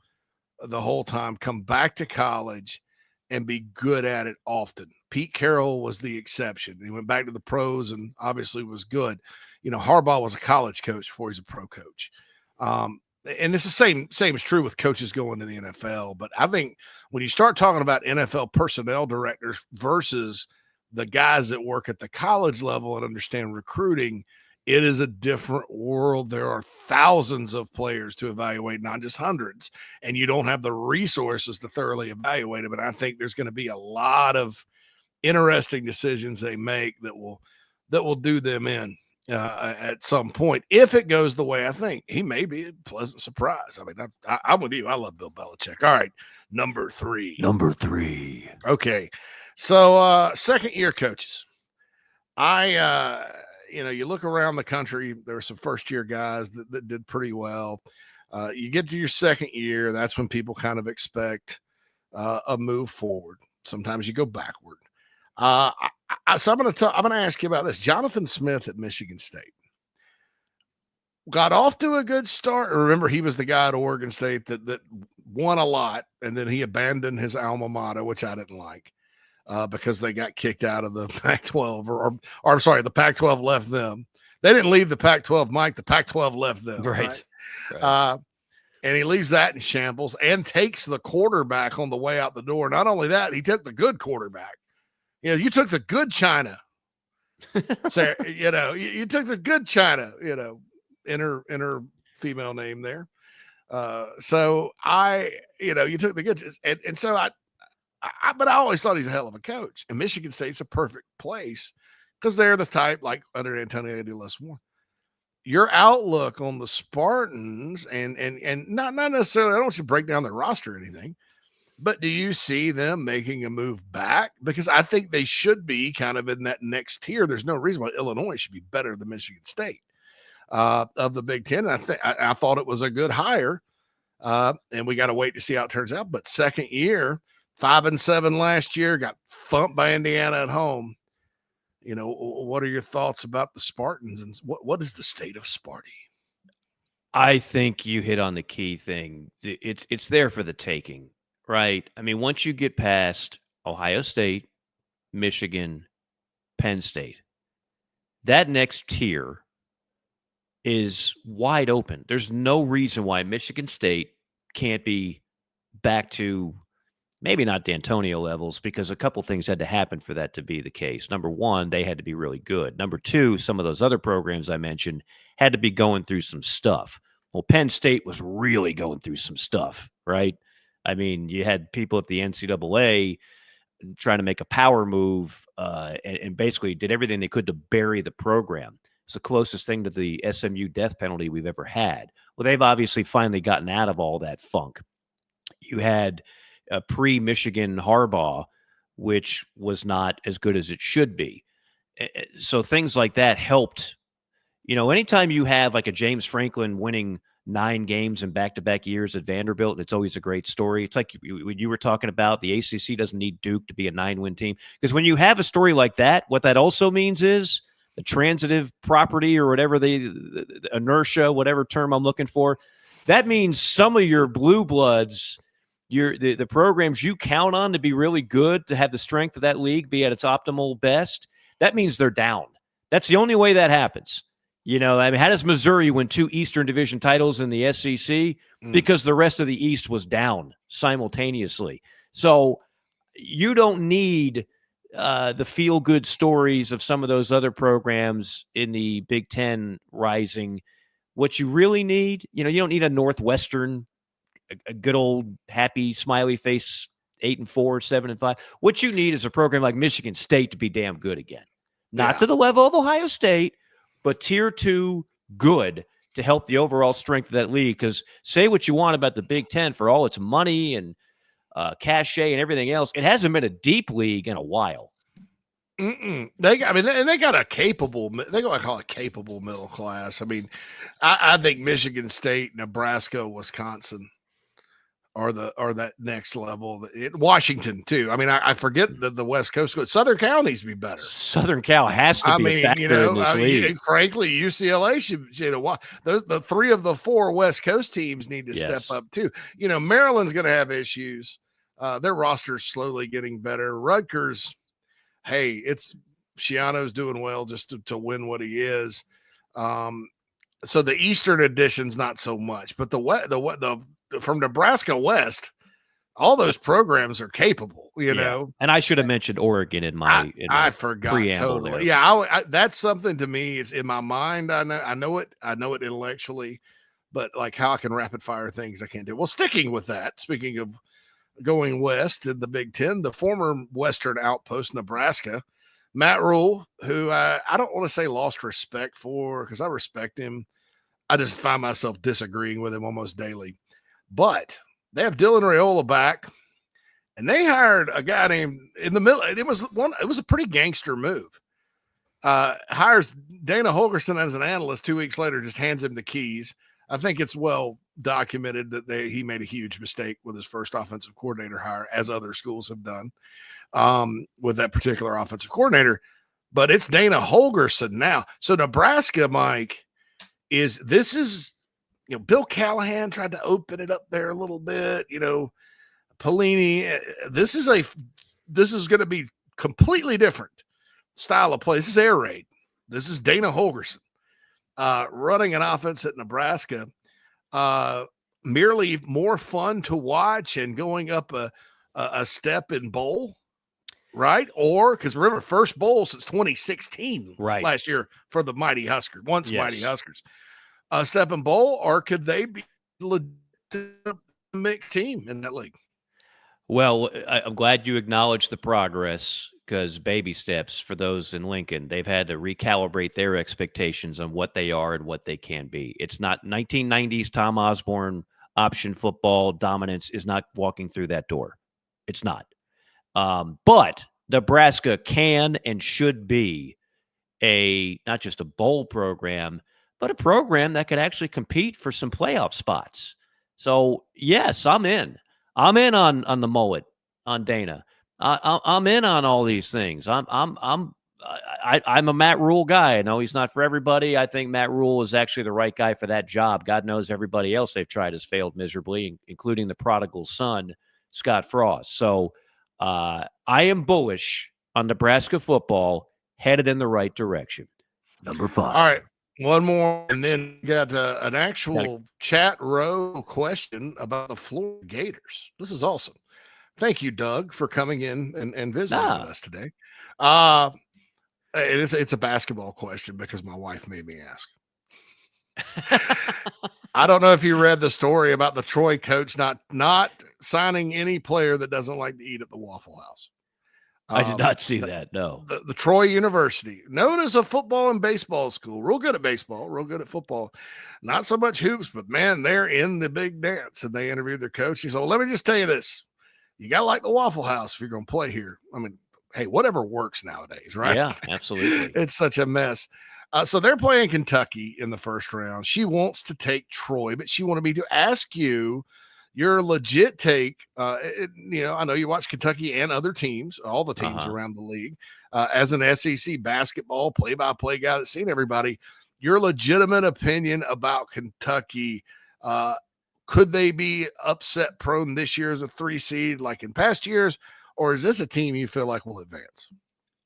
S6: the whole time come back to college and be good at it often. Pete Carroll was the exception. He went back to the pros and obviously was good. Harbaugh was a college coach before he's a pro coach. And it's the same is true with coaches going to the NFL. But I think when you start talking about NFL personnel directors versus the guys that work at the college level and understand recruiting, it is a different world. There are thousands of players to evaluate, not just hundreds, and you don't have the resources to thoroughly evaluate them. And I think there's going to be a lot of interesting decisions they make that will do them in at some point. If it goes the way I think, he may be a pleasant surprise. I mean, I'm with you. I love Bill Belichick. All right, number three. Okay, so second-year coaches. You look around the country, there were some first-year guys that did pretty well. You get to your second year, that's when people kind of expect a move forward. Sometimes you go backward. So I'm going to ask you about this. Jonathan Smith at Michigan State got off to a good start. Remember, he was the guy at Oregon State that won a lot, and then he abandoned his alma mater, which I didn't like. Because they got kicked out of the Pac-12, or I'm sorry, the Pac-12 left them. They didn't leave the Pac-12, Mike. The Pac-12 left them.
S4: Right.
S6: And he leaves that in shambles and takes the quarterback on the way out the door. Not only that, he took the good quarterback. You took the good China So, you took the good China, inner female name there. So you took the good, and so but I always thought he's a hell of a coach, and Michigan State's a perfect place because they're the type like under Antonio de La Swan. Your outlook on the Spartans and not necessarily, I don't want you to break down their roster or anything, but do you see them making a move back? Because I think they should be kind of in that next tier. There's no reason why Illinois should be better than Michigan State of the Big Ten. And I thought it was a good hire, and we got to wait to see how it turns out. But second year, 5-7 last year, got thumped by Indiana at home. What are your thoughts about the Spartans, and what is the state of Sparty?
S4: I think you hit on the key thing. It's there for the taking, right? I mean, once you get past Ohio State, Michigan, Penn State, that next tier is wide open. There's no reason why Michigan State can't be back to maybe not D'Antonio levels, because a couple things had to happen for that to be the case. Number one, they had to be really good. Number two, some of those other programs I mentioned had to be going through some stuff. Well, Penn State was really going through some stuff, right? I mean, you had people at the NCAA trying to make a power move and basically did everything they could to bury the program. It's the closest thing to the SMU death penalty we've ever had. Well, they've obviously finally gotten out of all that funk. You had pre-Michigan Harbaugh, which was not as good as it should be. So things like that helped. Anytime you have like a James Franklin winning 9 games in back-to-back years at Vanderbilt, it's always a great story. It's like when you were talking about the ACC doesn't need Duke to be a 9-win team. Because when you have a story like that, what that also means is the transitive property or whatever the inertia, whatever term I'm looking for, that means some of your blue bloods, the programs you count on to be really good, to have the strength of that league be at its optimal best, that means they're down. That's the only way that happens. How does Missouri win 2 Eastern Division titles in the SEC? Because the rest of the East was down simultaneously. So you don't need the feel-good stories of some of those other programs in the Big Ten rising. What you really need, you don't need a Northwestern, a good old happy smiley face 8-4, 7-5. What you need is a program like Michigan State to be damn good again. Not to the level of Ohio State, but tier 2 good to help the overall strength of that league. Because say what you want about the Big Ten for all its money and cachet and everything else, it hasn't been a deep league in a while.
S6: They got a capable. They got to call it capable middle class. I mean, I think Michigan State, Nebraska, Wisconsin are that next level. Washington too. I mean, I forget the West Coast. Southern Cal needs to be better.
S4: Southern Cal has to be a factor in this league.
S6: Frankly, UCLA should. The 3 of the 4 West Coast teams need to step up too. Maryland's going to have issues. Their roster's slowly getting better. Rutgers, hey, it's Shiano's doing well just to win what he is. So the Eastern edition's not so much, but the from Nebraska West, all those programs are capable, know.
S4: And I should have mentioned Oregon in my
S6: I forgot totally. There. Yeah, that's something to me. It's in my mind. I know it intellectually, but like how I can rapid fire things I can't do. Well, sticking with that, speaking of going west in the Big Ten, the former Western outpost, Nebraska, Matt Rule, who I don't want to say lost respect for, because I respect him. I just find myself disagreeing with him almost daily. But they have Dylan Raiola back, and they hired a guy named in the middle. It was a pretty gangster move. Hires Dana Holgerson as an analyst. 2 weeks later, just hands him the keys. I think it's well documented that he made a huge mistake with his first offensive coordinator hire, as other schools have done with that particular offensive coordinator. But it's Dana Holgerson now. So Nebraska, Mike, is Bill Callahan tried to open it up there a little bit. Pelini. This is going to be completely different style of play. This is air raid. This is Dana Holgerson running an offense at Nebraska. Merely more fun to watch and going up a step in bowl. right? Or because remember, first bowl since 2016,
S4: Right.
S6: last year for the mighty Huskers, mighty
S4: Yes.
S6: Huskers. Step and bowl, or could they be a legitimate team in that league?
S4: Well, I'm glad you acknowledged the progress because baby steps for those in Lincoln. They've had to recalibrate their expectations on what they are and what they can be. It's not 1990s Tom Osborne option football dominance is not walking through that door. It's not. But Nebraska can and should be not just a bowl program, but a program that could actually compete for some playoff spots. So yes, I'm in. I'm in on the mullet on Dana. I'm in on all these things. I'm a Matt Rule guy. I know he's not for everybody. I think Matt Rule is actually the right guy for that job. God knows everybody else they've tried has failed miserably, including the prodigal son, Scott Frost. So I am bullish on Nebraska football, headed in the right direction.
S10: Number 5.
S6: All right. One more, and then we got an actual chat row question about the Florida Gators. This is awesome. Thank you, Doug, for coming in and visiting with us today. It's a basketball question because my wife made me ask. I don't know if you read the story about the Troy coach not signing any player that doesn't like to eat at the Waffle House.
S4: I did not see that. No.
S6: The Troy University, known as a football and baseball school, real good at baseball, real good at football, not so much hoops, but man, they're in the big dance. And they interviewed their coach. He said, well, let me just tell you this. You got to like the Waffle House if you're going to play here. I mean, hey, whatever works nowadays, right?
S4: Yeah, absolutely.
S6: It's such a mess. So they're playing Kentucky in the first round. She wants to take Troy, but she wanted me to ask you your legit take. I know you watch Kentucky and other teams, all the teams around the league. As an SEC basketball play-by-play guy that's seen everybody, your legitimate opinion about Kentucky. Could they be upset prone this year as a 3 seed like in past years, or is this a team you feel like will advance?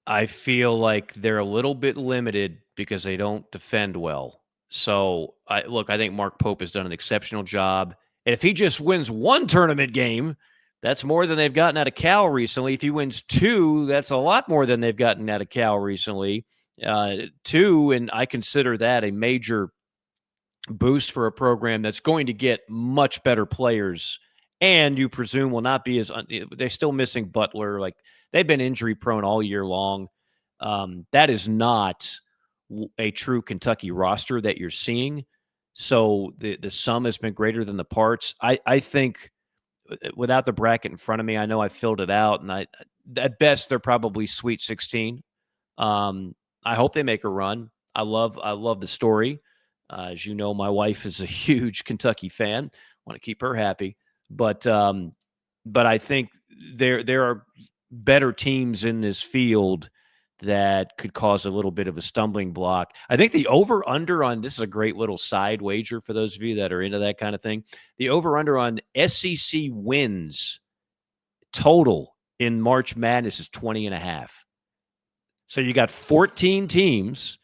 S4: I feel like they're a little bit limited because they don't defend well. So, I think Mark Pope has done an exceptional job. And if he just wins one tournament game, that's more than they've gotten out of Cal recently. If he wins 2, that's a lot more than they've gotten out of Cal recently. 2, and I consider that a major boost for a program that's going to get much better players, and you presume will not be as they're still missing Butler. Like, they've been injury prone all year long. That is not a true Kentucky roster that you're seeing. So the sum has been greater than the parts. I think without the bracket in front of me, I know I filled it out, and at best they're probably Sweet 16. I hope they make a run. I love the story. As you know, my wife is a huge Kentucky fan. Want to keep her happy, but I think there are better teams in this field that could cause a little bit of a stumbling block. I think the over-under on this is a great little side wager for those of you that are into that kind of thing. The over-under on SEC wins total in March Madness is 20.5. So you got 14 teams,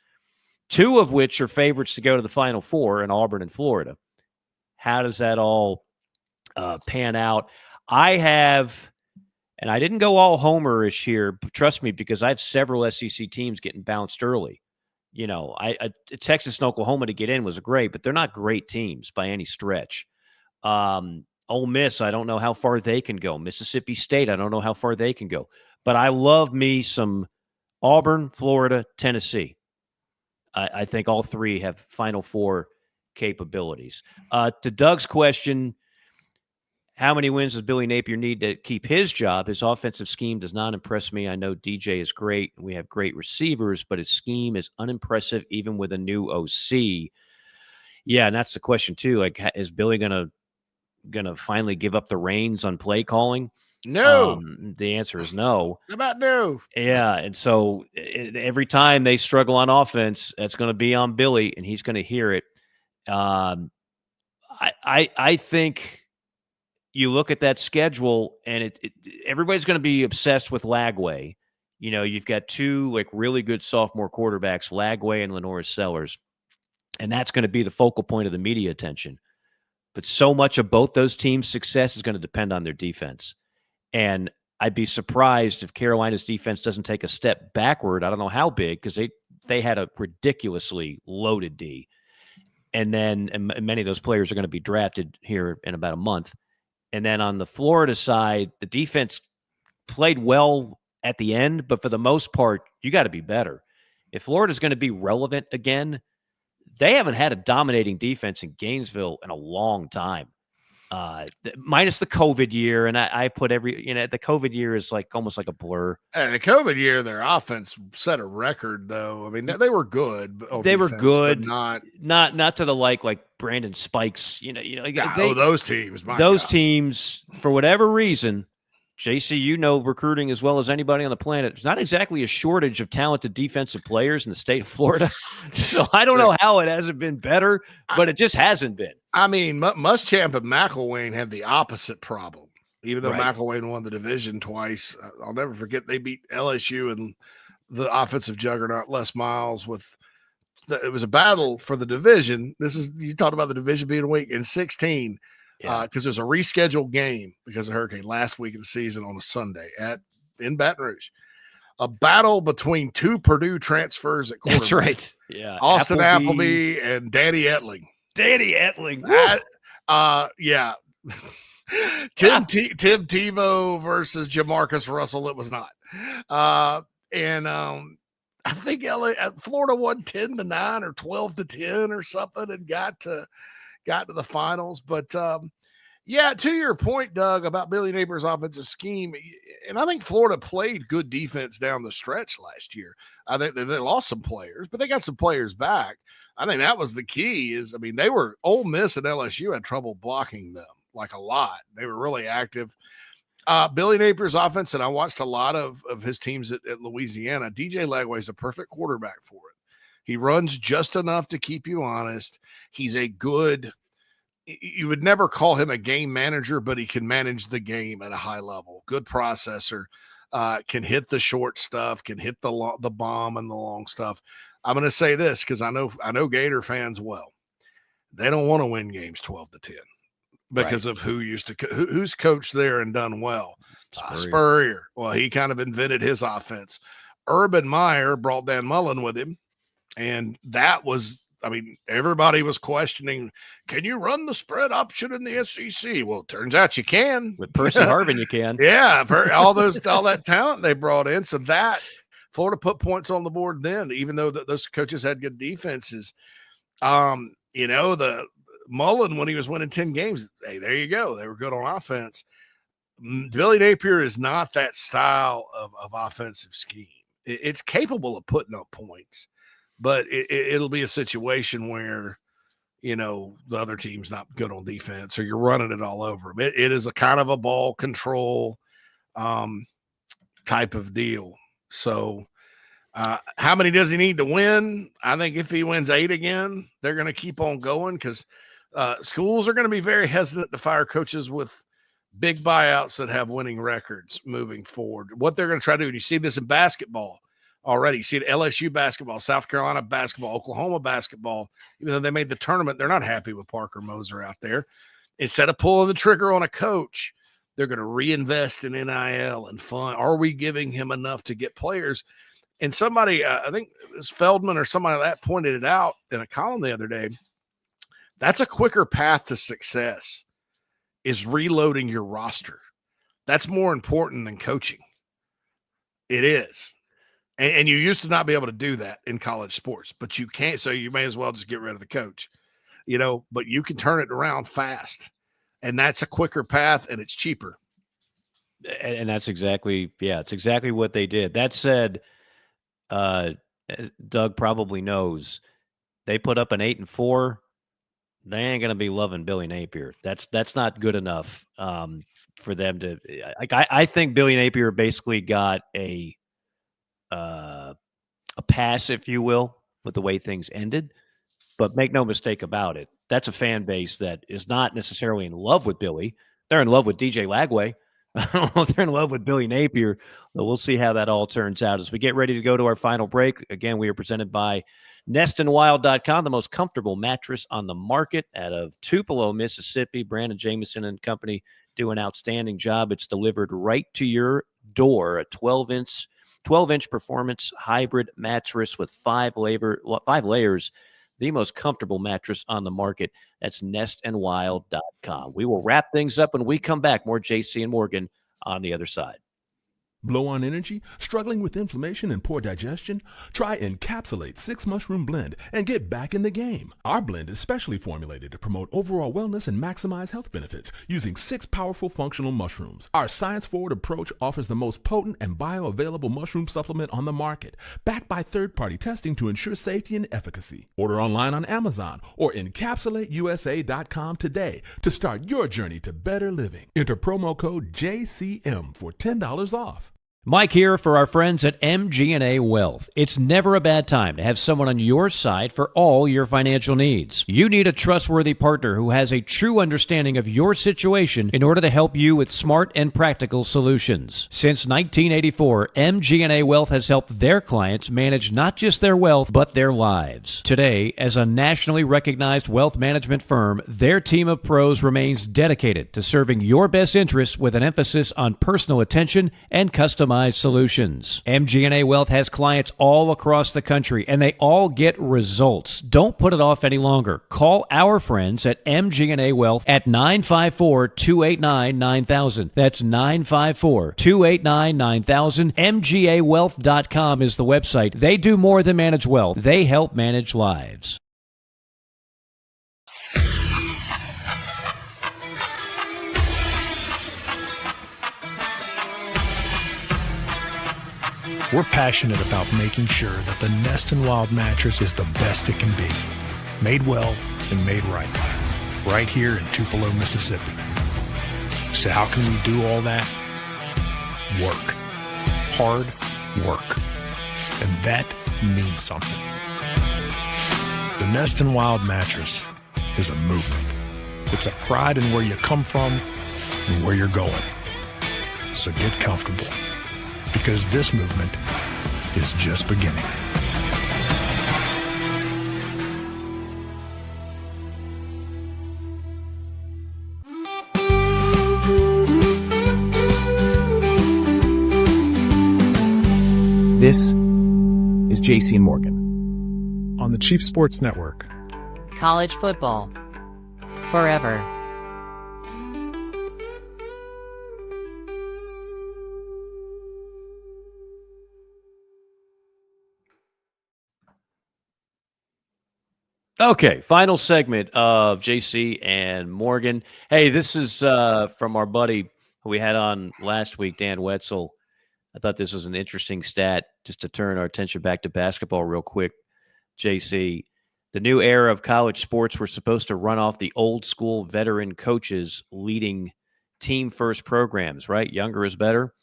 S4: 2 of which are favorites to go to the Final Four in Auburn and Florida. How does that all pan out? And I didn't go all homerish here, trust me, because I have several SEC teams getting bounced early. You know, Texas and Oklahoma to get in was great, but they're not great teams by any stretch. Ole Miss, I don't know how far they can go. Mississippi State, I don't know how far they can go. But I love me some Auburn, Florida, Tennessee. I think all 3 have Final Four capabilities. To Doug's question, how many wins does Billy Napier need to keep his job? His offensive scheme does not impress me. I know DJ is great. We have great receivers, but his scheme is unimpressive even with a new OC. Yeah, and that's the question too. Like, is Billy gonna finally give up the reins on play calling?
S6: No.
S4: The answer is no.
S6: How about no?
S4: Yeah, and so every time they struggle on offense, that's going to be on Billy, and he's going to hear it. I think you look at that schedule, and everybody's going to be obsessed with Lagway. You know, you've got 2 really good sophomore quarterbacks, Lagway and Lenora Sellers, and that's going to be the focal point of the media attention. But so much of both those teams' success is going to depend on their defense. And I'd be surprised if Carolina's defense doesn't take a step backward. I don't know how big, because they had a ridiculously loaded D. And then and many of those players are going to be drafted here in about a month. And then on the Florida side, the defense played well at the end, but for the most part, you got to be better. If Florida's going to be relevant again, they haven't had a dominating defense in Gainesville in a long time. Minus the COVID year, and I put the COVID year is like almost like a blur.
S6: And the COVID year, their offense set a record, though. I mean, they were good.
S4: They were good,
S6: but
S4: not to the like Brandon Spikes.
S6: Those teams.
S4: Those teams, for whatever reason, JC, recruiting as well as anybody on the planet. There's not exactly a shortage of talented defensive players in the state of Florida. So I don't know how it hasn't been better, but it just hasn't been.
S6: I mean, Muschamp and McElwain had the opposite problem. Even though
S4: Right.
S6: McElwain won the division twice, I'll never forget they beat LSU and the offensive juggernaut Les Miles it was a battle for the division. You talked about the division being weak in 16. Because there's a rescheduled game because of hurricane last week of the season on a Sunday in Baton Rouge. A battle between two Purdue transfers at quarterback.
S4: That's right. Yeah.
S6: Austin Appleby and Danny Etling.
S4: Tim
S6: Tebow versus Jamarcus Russell. It was not. I think Florida won 10-9 or 12-10 or something and got to the finals. But to your point, Doug, about Billy Napier's offensive scheme, and I think Florida played good defense down the stretch last year. I think they lost some players, but they got some players back. I think that was the key. They were Ole Miss and LSU had trouble blocking them like a lot. They were really active. Billy Napier's offense, and I watched a lot of his teams at Louisiana. DJ Lagway is a perfect quarterback for it. He runs just enough to keep you honest. He's you would never call him a game manager, but he can manage the game at a high level. Good processor, can hit the short stuff, can hit the bomb and the long stuff. I'm going to say this because I know Gator fans well. They don't want to win games 12-10 because of who's coached there and done well. Spurrier. Well, he kind of invented his offense. Urban Meyer brought Dan Mullen with him. And that was, everybody was questioning, can you run the spread option in the SEC? Well, it turns out you can.
S4: With Percy Harvin, you can.
S6: Yeah, all that talent they brought in. So that Florida put points on the board then, even though those coaches had good defenses. The Mullen, when he was winning 10 games, hey, there you go. They were good on offense. Billy Napier is not that style of offensive scheme. It's capable of putting up points. But it'll be a situation where, the other team's not good on defense or you're running it all over them. It is a kind of a ball control type of deal. So how many does he need to win? I think if he wins 8 again, they're going to keep on going because schools are going to be very hesitant to fire coaches with big buyouts that have winning records moving forward. What they're going to try to do, and you see this in basketball already. You see it LSU basketball, South Carolina basketball, Oklahoma basketball. Even though they made the tournament, they're not happy with Parker Moser out there. Instead of pulling the trigger on a coach, they're going to reinvest in NIL and fun. Are we giving him enough to get players? And somebody, I think it was Feldman or somebody like that, pointed it out in a column the other day. That's a quicker path to success, is reloading your roster. That's more important than coaching. It is. And you used to not be able to do that in college sports, but you can't. So you may as well just get rid of the coach, but you can turn it around fast. And that's a quicker path and it's cheaper.
S4: And that's it's exactly what they did. That said, as Doug probably knows, they put up an 8-4. They ain't going to be loving Billy Napier. That's not good enough for them to. I think Billy Napier basically got a pass, if you will, with the way things ended. But make no mistake about it, that's a fan base that is not necessarily in love with Billy. They're in love with DJ Lagway. I don't know if they're in love with Billy Napier, but we'll see how that all turns out as we get ready to go to our final break. Again, we are presented by NestandWild.com, the most comfortable mattress on the market out of Tupelo, Mississippi. Brandon Jameson and company do an outstanding job. It's delivered right to your Door, a 12-inch performance hybrid mattress with five layers, the most comfortable mattress on the market. That's nestandwild.com. We will wrap things up when we come back. More JC and Morgan on the other side.
S7: Low on energy? Struggling with inflammation and poor digestion? Try Encapsulate 6 Mushroom Blend and get back in the game. Our blend is specially formulated to promote overall wellness and maximize health benefits using 6 powerful functional mushrooms. Our science-forward approach offers the most potent and bioavailable mushroom supplement on the market, backed by third-party testing to ensure safety and efficacy. Order online on Amazon or encapsulateusa.com today to start your journey to better living. Enter promo code JCM for $10 off.
S4: Mike here for our friends at MG&A Wealth. It's never a bad time to have someone on your side for all your financial needs. You need a trustworthy partner who has a true understanding of your situation in order to help you with smart and practical solutions. Since 1984, MG&A Wealth has helped their clients manage not just their wealth, but their lives. Today, as a nationally recognized wealth management firm, their team of pros remains dedicated to serving your best interests with an emphasis on personal attention and customized solutions. MG&A Wealth has clients all across the country, and they all get results. Don't put it off any longer. Call our friends at MG&A Wealth at 954-289-9000. That's 954-289-9000. MGAwealth.com is the website. They do more than manage wealth. They help manage lives.
S11: We're passionate about making sure that the Nest and Wild mattress is the best it can be. Made well and made right. Right here in Tupelo, Mississippi. So how can we do all that? Work. Hard work. And that means something. The Nest and Wild mattress is a movement. It's a pride in where you come from and where you're going. So get comfortable. Because this movement is just beginning.
S8: This is JC and Morgan on the Chief Sports Network.
S9: College football. Forever.
S4: Okay, final segment of JC and Morgan. Hey, this is from our buddy who we had on last week, Dan Wetzel. I thought this was an interesting stat just to turn our attention back to basketball real quick. JC, the new era of college sports, we're supposed to run off the old school veteran coaches leading team first programs, right? Younger is better.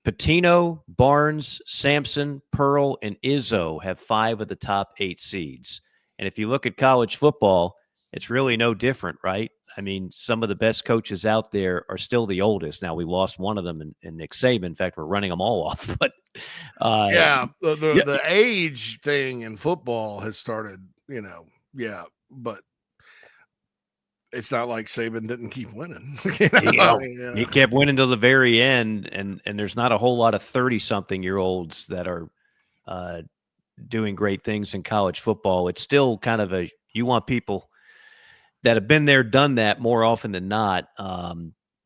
S4: Pitino, Barnes, Sampson, Pearl, and Izzo have 5 of the top 8 seeds. And if you look at college football, it's really no different, right? I mean, some of the best coaches out there are still the oldest. Now, we lost one of them in Nick Saban. In fact, we're running them all off. But
S6: the age thing in football has started, but it's not like Saban didn't keep winning.
S4: He kept winning till the very end, and there's not a whole lot of 30-something-year-olds that are doing great things in college football. It's still kind of you want people that have been there, done that more often than not.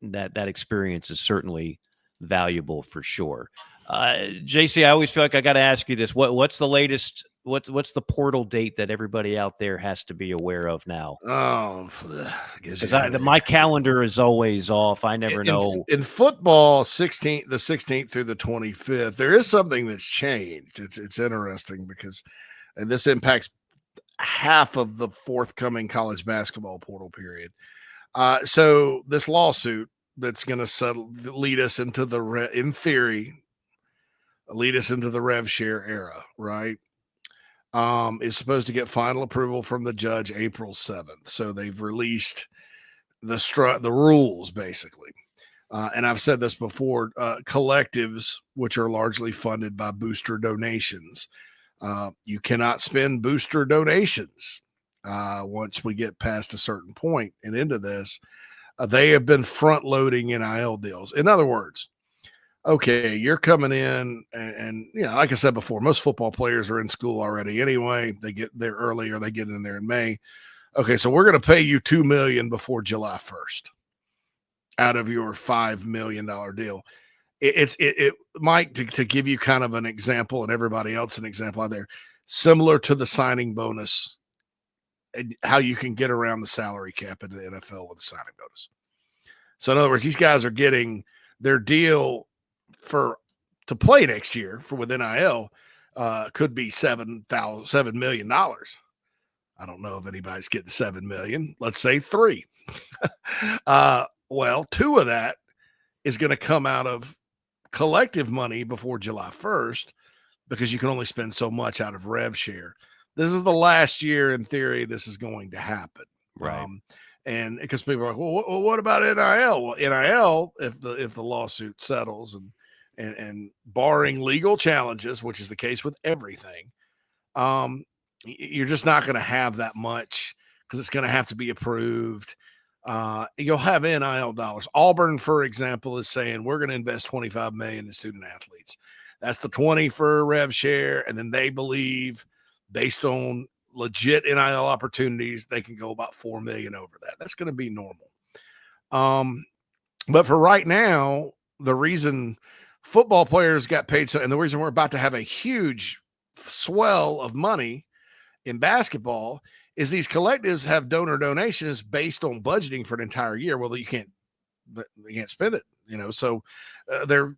S4: That experience is certainly valuable for sure. JC, I always feel like I got to ask you this. What's the latest? What's the portal date that everybody out there has to be aware of now?
S6: Oh,
S4: because my calendar is always off. I never know.
S6: In football, the 16th through the 25th, there is something that's changed. It's interesting because, and this impacts half of the forthcoming college basketball portal period. So this lawsuit that's going to lead us into in theory, lead us into the rev share era, right? Is supposed to get final approval from the judge April 7th. So they've released the rules basically. And I've said this before, collectives, which are largely funded by booster donations. You cannot spend booster donations once we get past a certain point and into this. They have been front loading NIL deals. In other words, okay, you're coming in and like I said before, most football players are in school already anyway. They get there early or they get in there in May. Okay, so we're going to pay you $2 million before July 1st out of your $5 million deal. It Mike, to give you kind of an example and everybody else an example out there, similar to the signing bonus and how you can get around the salary cap in the NFL with a signing bonus. So in other words, these guys are getting their deal to play next year with NIL could be $7 million. I don't know if anybody's getting $7 million. Let's say 3. Well, 2 of that is going to come out of collective money before July 1st because you can only spend so much out of rev share. This is the last year, in theory, this is going to happen.
S4: Right.
S6: And because people are like, well, what about NIL? Well, NIL, if the lawsuit settles and barring legal challenges, which is the case with everything, you're just not going to have that much because it's going to have to be approved. You'll have NIL dollars. Auburn, for example, is saying we're going to invest $25 million in student athletes. That's the 20 for rev share, and then they believe, based on legit NIL opportunities, they can go about $4 million over that. That's going to be normal. But for right now, the reason football players got paid so, and the reason we're about to have a huge swell of money in basketball is these collectives have donor donations based on budgeting for an entire year. Well, they can't spend it, so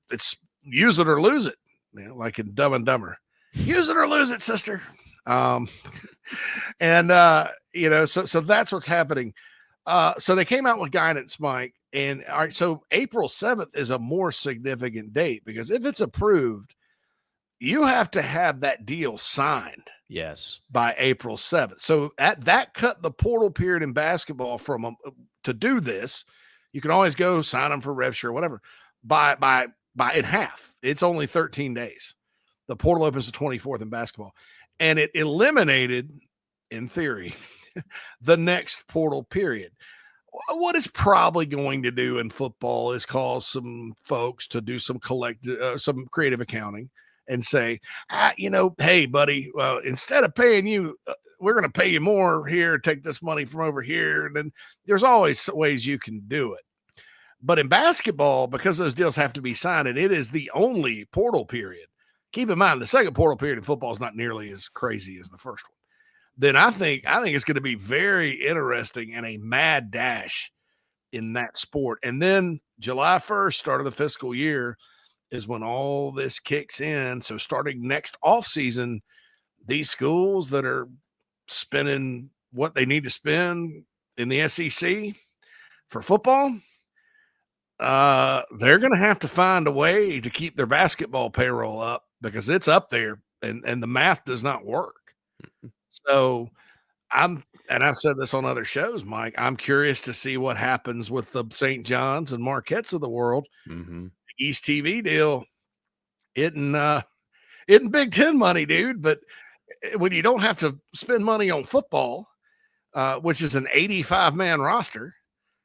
S6: it's use it or lose it, like in Dumb and Dumber. Use it or lose it, sister. So that's what's happening. So they came out with guidance, Mike, and all right, so April 7th is a more significant date because if it's approved, you have to have that deal signed.
S4: Yes.
S6: By April 7th. So that cut the portal period in basketball to do this. You can always go sign them for rev share or whatever by in half. It's only 13 days. The portal opens the 24th in basketball, and it eliminated, in theory, the next portal period. What it's probably going to do in football is cause some folks to do some creative accounting and say, hey, buddy, instead of paying you, we're going to pay you more here, take this money from over here. And then there's always ways you can do it. But in basketball, because those deals have to be signed, and it is the only portal period. Keep in mind, the second portal period in football is not nearly as crazy as the first one. Then I think it's going to be very interesting and a mad dash in that sport. And then July 1st, start of the fiscal year, is when all this kicks in. So starting next offseason, these schools that are spending what they need to spend in the SEC for football, they're going to have to find a way to keep their basketball payroll up because it's up there and the math does not work. So I've said this on other shows, Mike, I'm curious to see what happens with the St. John's and Marquettes of the world.
S4: Mm-hmm.
S6: East TV deal, isn't Big Ten money, dude. But when you don't have to spend money on football, which is an 85-man roster,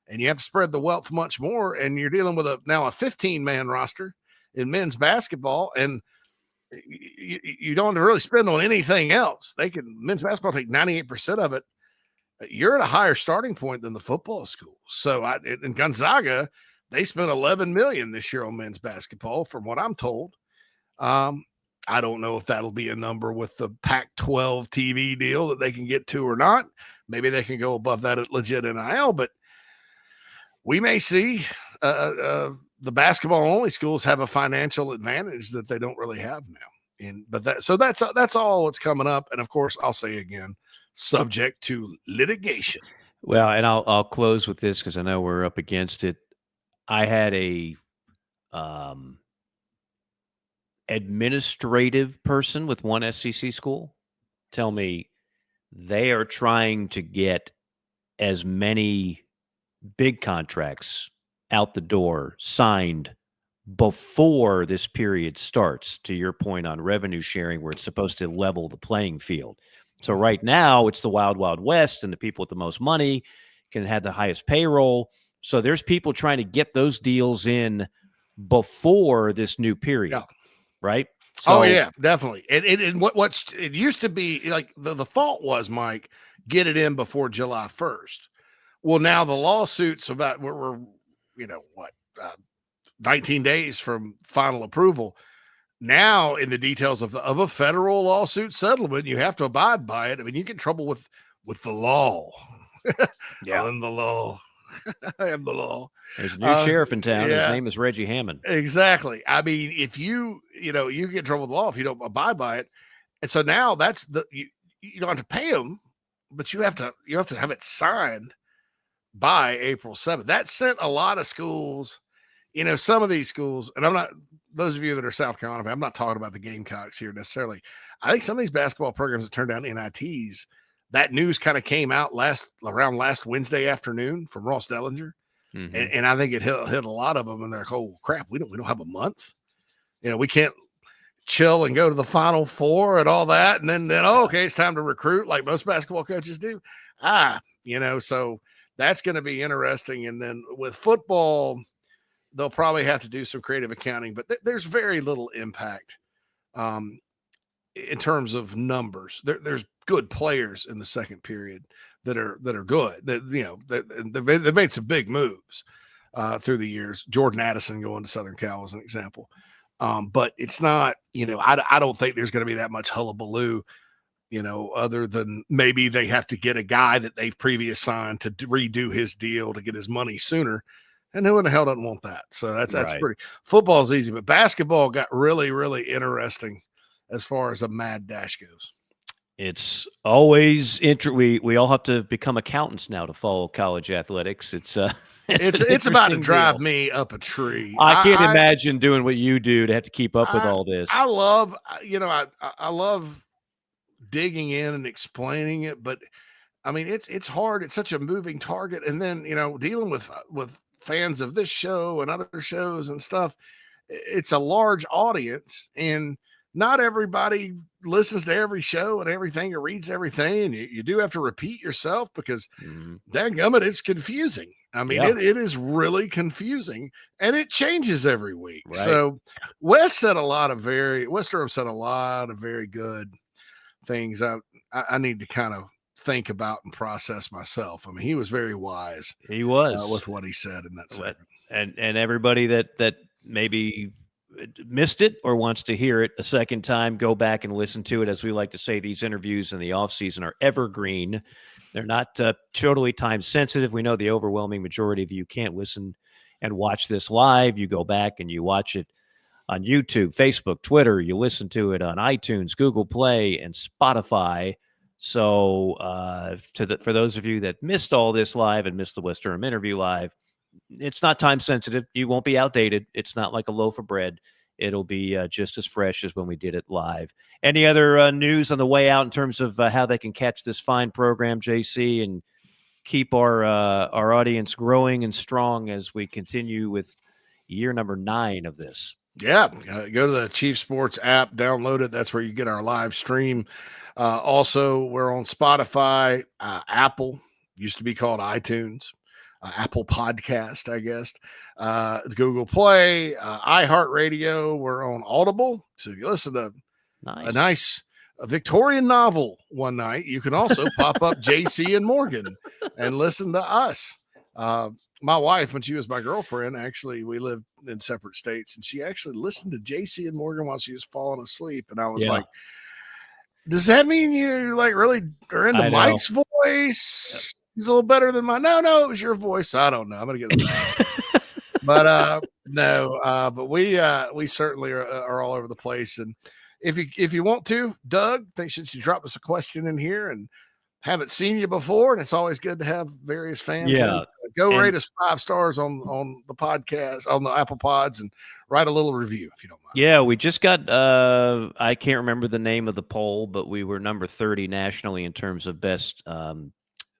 S6: and you have to spread the wealth much more, and you're dealing with now a 15-man roster in men's basketball, and you don't really spend on anything else. Men's basketball take 98% of it. You're at a higher starting point than the football school. So in Gonzaga, they spent $11 million this year on men's basketball, from what I'm told. I don't know if that'll be a number with the Pac-12 TV deal that they can get to or not. Maybe they can go above that at legit NIL, but we may see the basketball-only schools have a financial advantage that they don't really have now. That's all what's coming up. And of course, I'll say again, subject to litigation.
S4: Well, and I'll close with this because I know we're up against it. I had a administrative person with one SEC school tell me they are trying to get as many big contracts out the door signed before this period starts, to your point on revenue sharing, where it's supposed to level the playing field. So right now it's the wild, wild west, and the people with the most money can have the highest payroll. So there's people trying to get those deals in before this new period,
S6: Yeah.
S4: right?
S6: Oh yeah, definitely. And what's it used to be like the thought was, Mike, get it in before July 1st. Well, now the lawsuits about we're 19 days from final approval. Now, in the details of a federal lawsuit settlement, you have to abide by it. I mean, you get in trouble with the law.
S4: Yeah.
S6: I'm the law. I am the law.
S4: There's a new sheriff in town. His
S6: yeah.
S4: name is Reggie Hammond.
S6: Exactly. I mean, if you get in trouble with the law if you don't abide by it. And so now that's you don't have to pay them, but you have to have it signed by April 7th. That sent a lot of schools, some of these schools, and those of you that are South Carolina, I'm not talking about the Gamecocks here necessarily. I think some of these basketball programs that turned down NITs, that news kind of came out around last Wednesday afternoon from Ross Dellinger.
S4: Mm-hmm.
S6: And I think it hit a lot of them, and they're like, "Oh crap, we don't have a month. We can't chill and go to the Final Four and all that, and then okay, it's time to recruit like most basketball coaches do." So that's going to be interesting. And then with football, they'll probably have to do some creative accounting, but there's very little impact in terms of numbers. There's good players in the second period that are good. They've made some big moves through the years. Jordan Addison going to Southern Cal is an example. But it's not, I don't think there's going to be that much hullabaloo, other than maybe they have to get a guy that they've previously signed to redo his deal to get his money sooner. And who in the hell doesn't want that? So that's
S4: Right.
S6: pretty. Football's easy, but basketball got really, really interesting as far as a mad dash goes.
S4: It's always we all have to become accountants now to follow college athletics. It's
S6: It's about to
S4: interesting
S6: drive
S4: deal.
S6: me up a tree.
S4: I can't imagine doing what you do to have to keep up with all this.
S6: I love, I love digging in and explaining it, but I mean, it's hard. It's such a moving target. And then, dealing with fans of this show and other shows and stuff, it's a large audience, and not everybody listens to every show and everything or reads everything. And you do have to repeat yourself because dadgummit, it's confusing. I mean, it is really confusing, and it changes every week.
S4: Right.
S6: So Wes Durham said a lot of very good things. I need to kind of think about and process myself. I mean, he was very wise.
S4: He was
S6: with what he said in that segment.
S4: And everybody that maybe missed it or wants to hear it a second time, go back and listen to it. As we like to say, these interviews in the off season are evergreen. They're not totally time sensitive. We know the overwhelming majority of you can't listen and watch this live. You go back and you watch it on YouTube, Facebook, Twitter. You listen to it on iTunes, Google Play, and Spotify. So for those of you that missed all this live and missed the Wes Durham interview live, it's not time sensitive. You won't be outdated. It's not like a loaf of bread. It'll be just as fresh as when we did it live. Any other news on the way out in terms of how they can catch this fine program, JC, and keep our audience growing and strong as we continue with year number 9 of this?
S6: Yeah, go to the Chief Sports app, download it. That's where you get our live stream. Also, we're on Spotify, Apple, used to be called iTunes, Apple Podcast, I guess, Google Play, iHeartRadio. We're on Audible. So if you listen to a nice Victorian novel one night, you can also pop up JC and Morgan and listen to us. My wife, when she was my girlfriend, actually, we lived in separate states, and she actually listened to JC and Morgan while she was falling asleep. And I was like, does that mean you like really are into Mike's voice? He's a little better than mine. No, it was your voice. I don't know. I'm going to get it. But but we certainly are all over the place. And if you want to, Doug, since you dropped us a question in here and haven't seen you before, and it's always good to have various fans.
S4: Yeah.
S6: Go rate us 5 stars on the podcast, on the Apple Pods, and write a little review if you don't mind.
S4: Yeah, we just got, I can't remember the name of the poll, but we were number 30 nationally in terms of best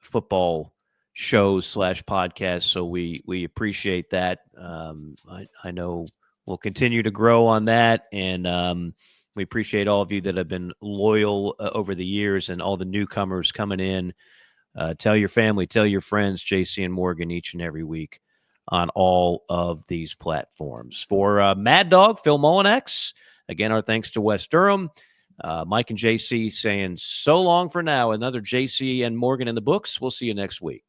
S4: football shows / podcasts. So we appreciate that. I know we'll continue to grow on that. And we appreciate all of you that have been loyal over the years and all the newcomers coming in. Tell your family, tell your friends, JC and Morgan, each and every week on all of these platforms. For Mad Dog, Phil Molinax, again, our thanks to Wes Durham. Mike and JC saying so long for now. Another JC and Morgan in the books. We'll see you next week.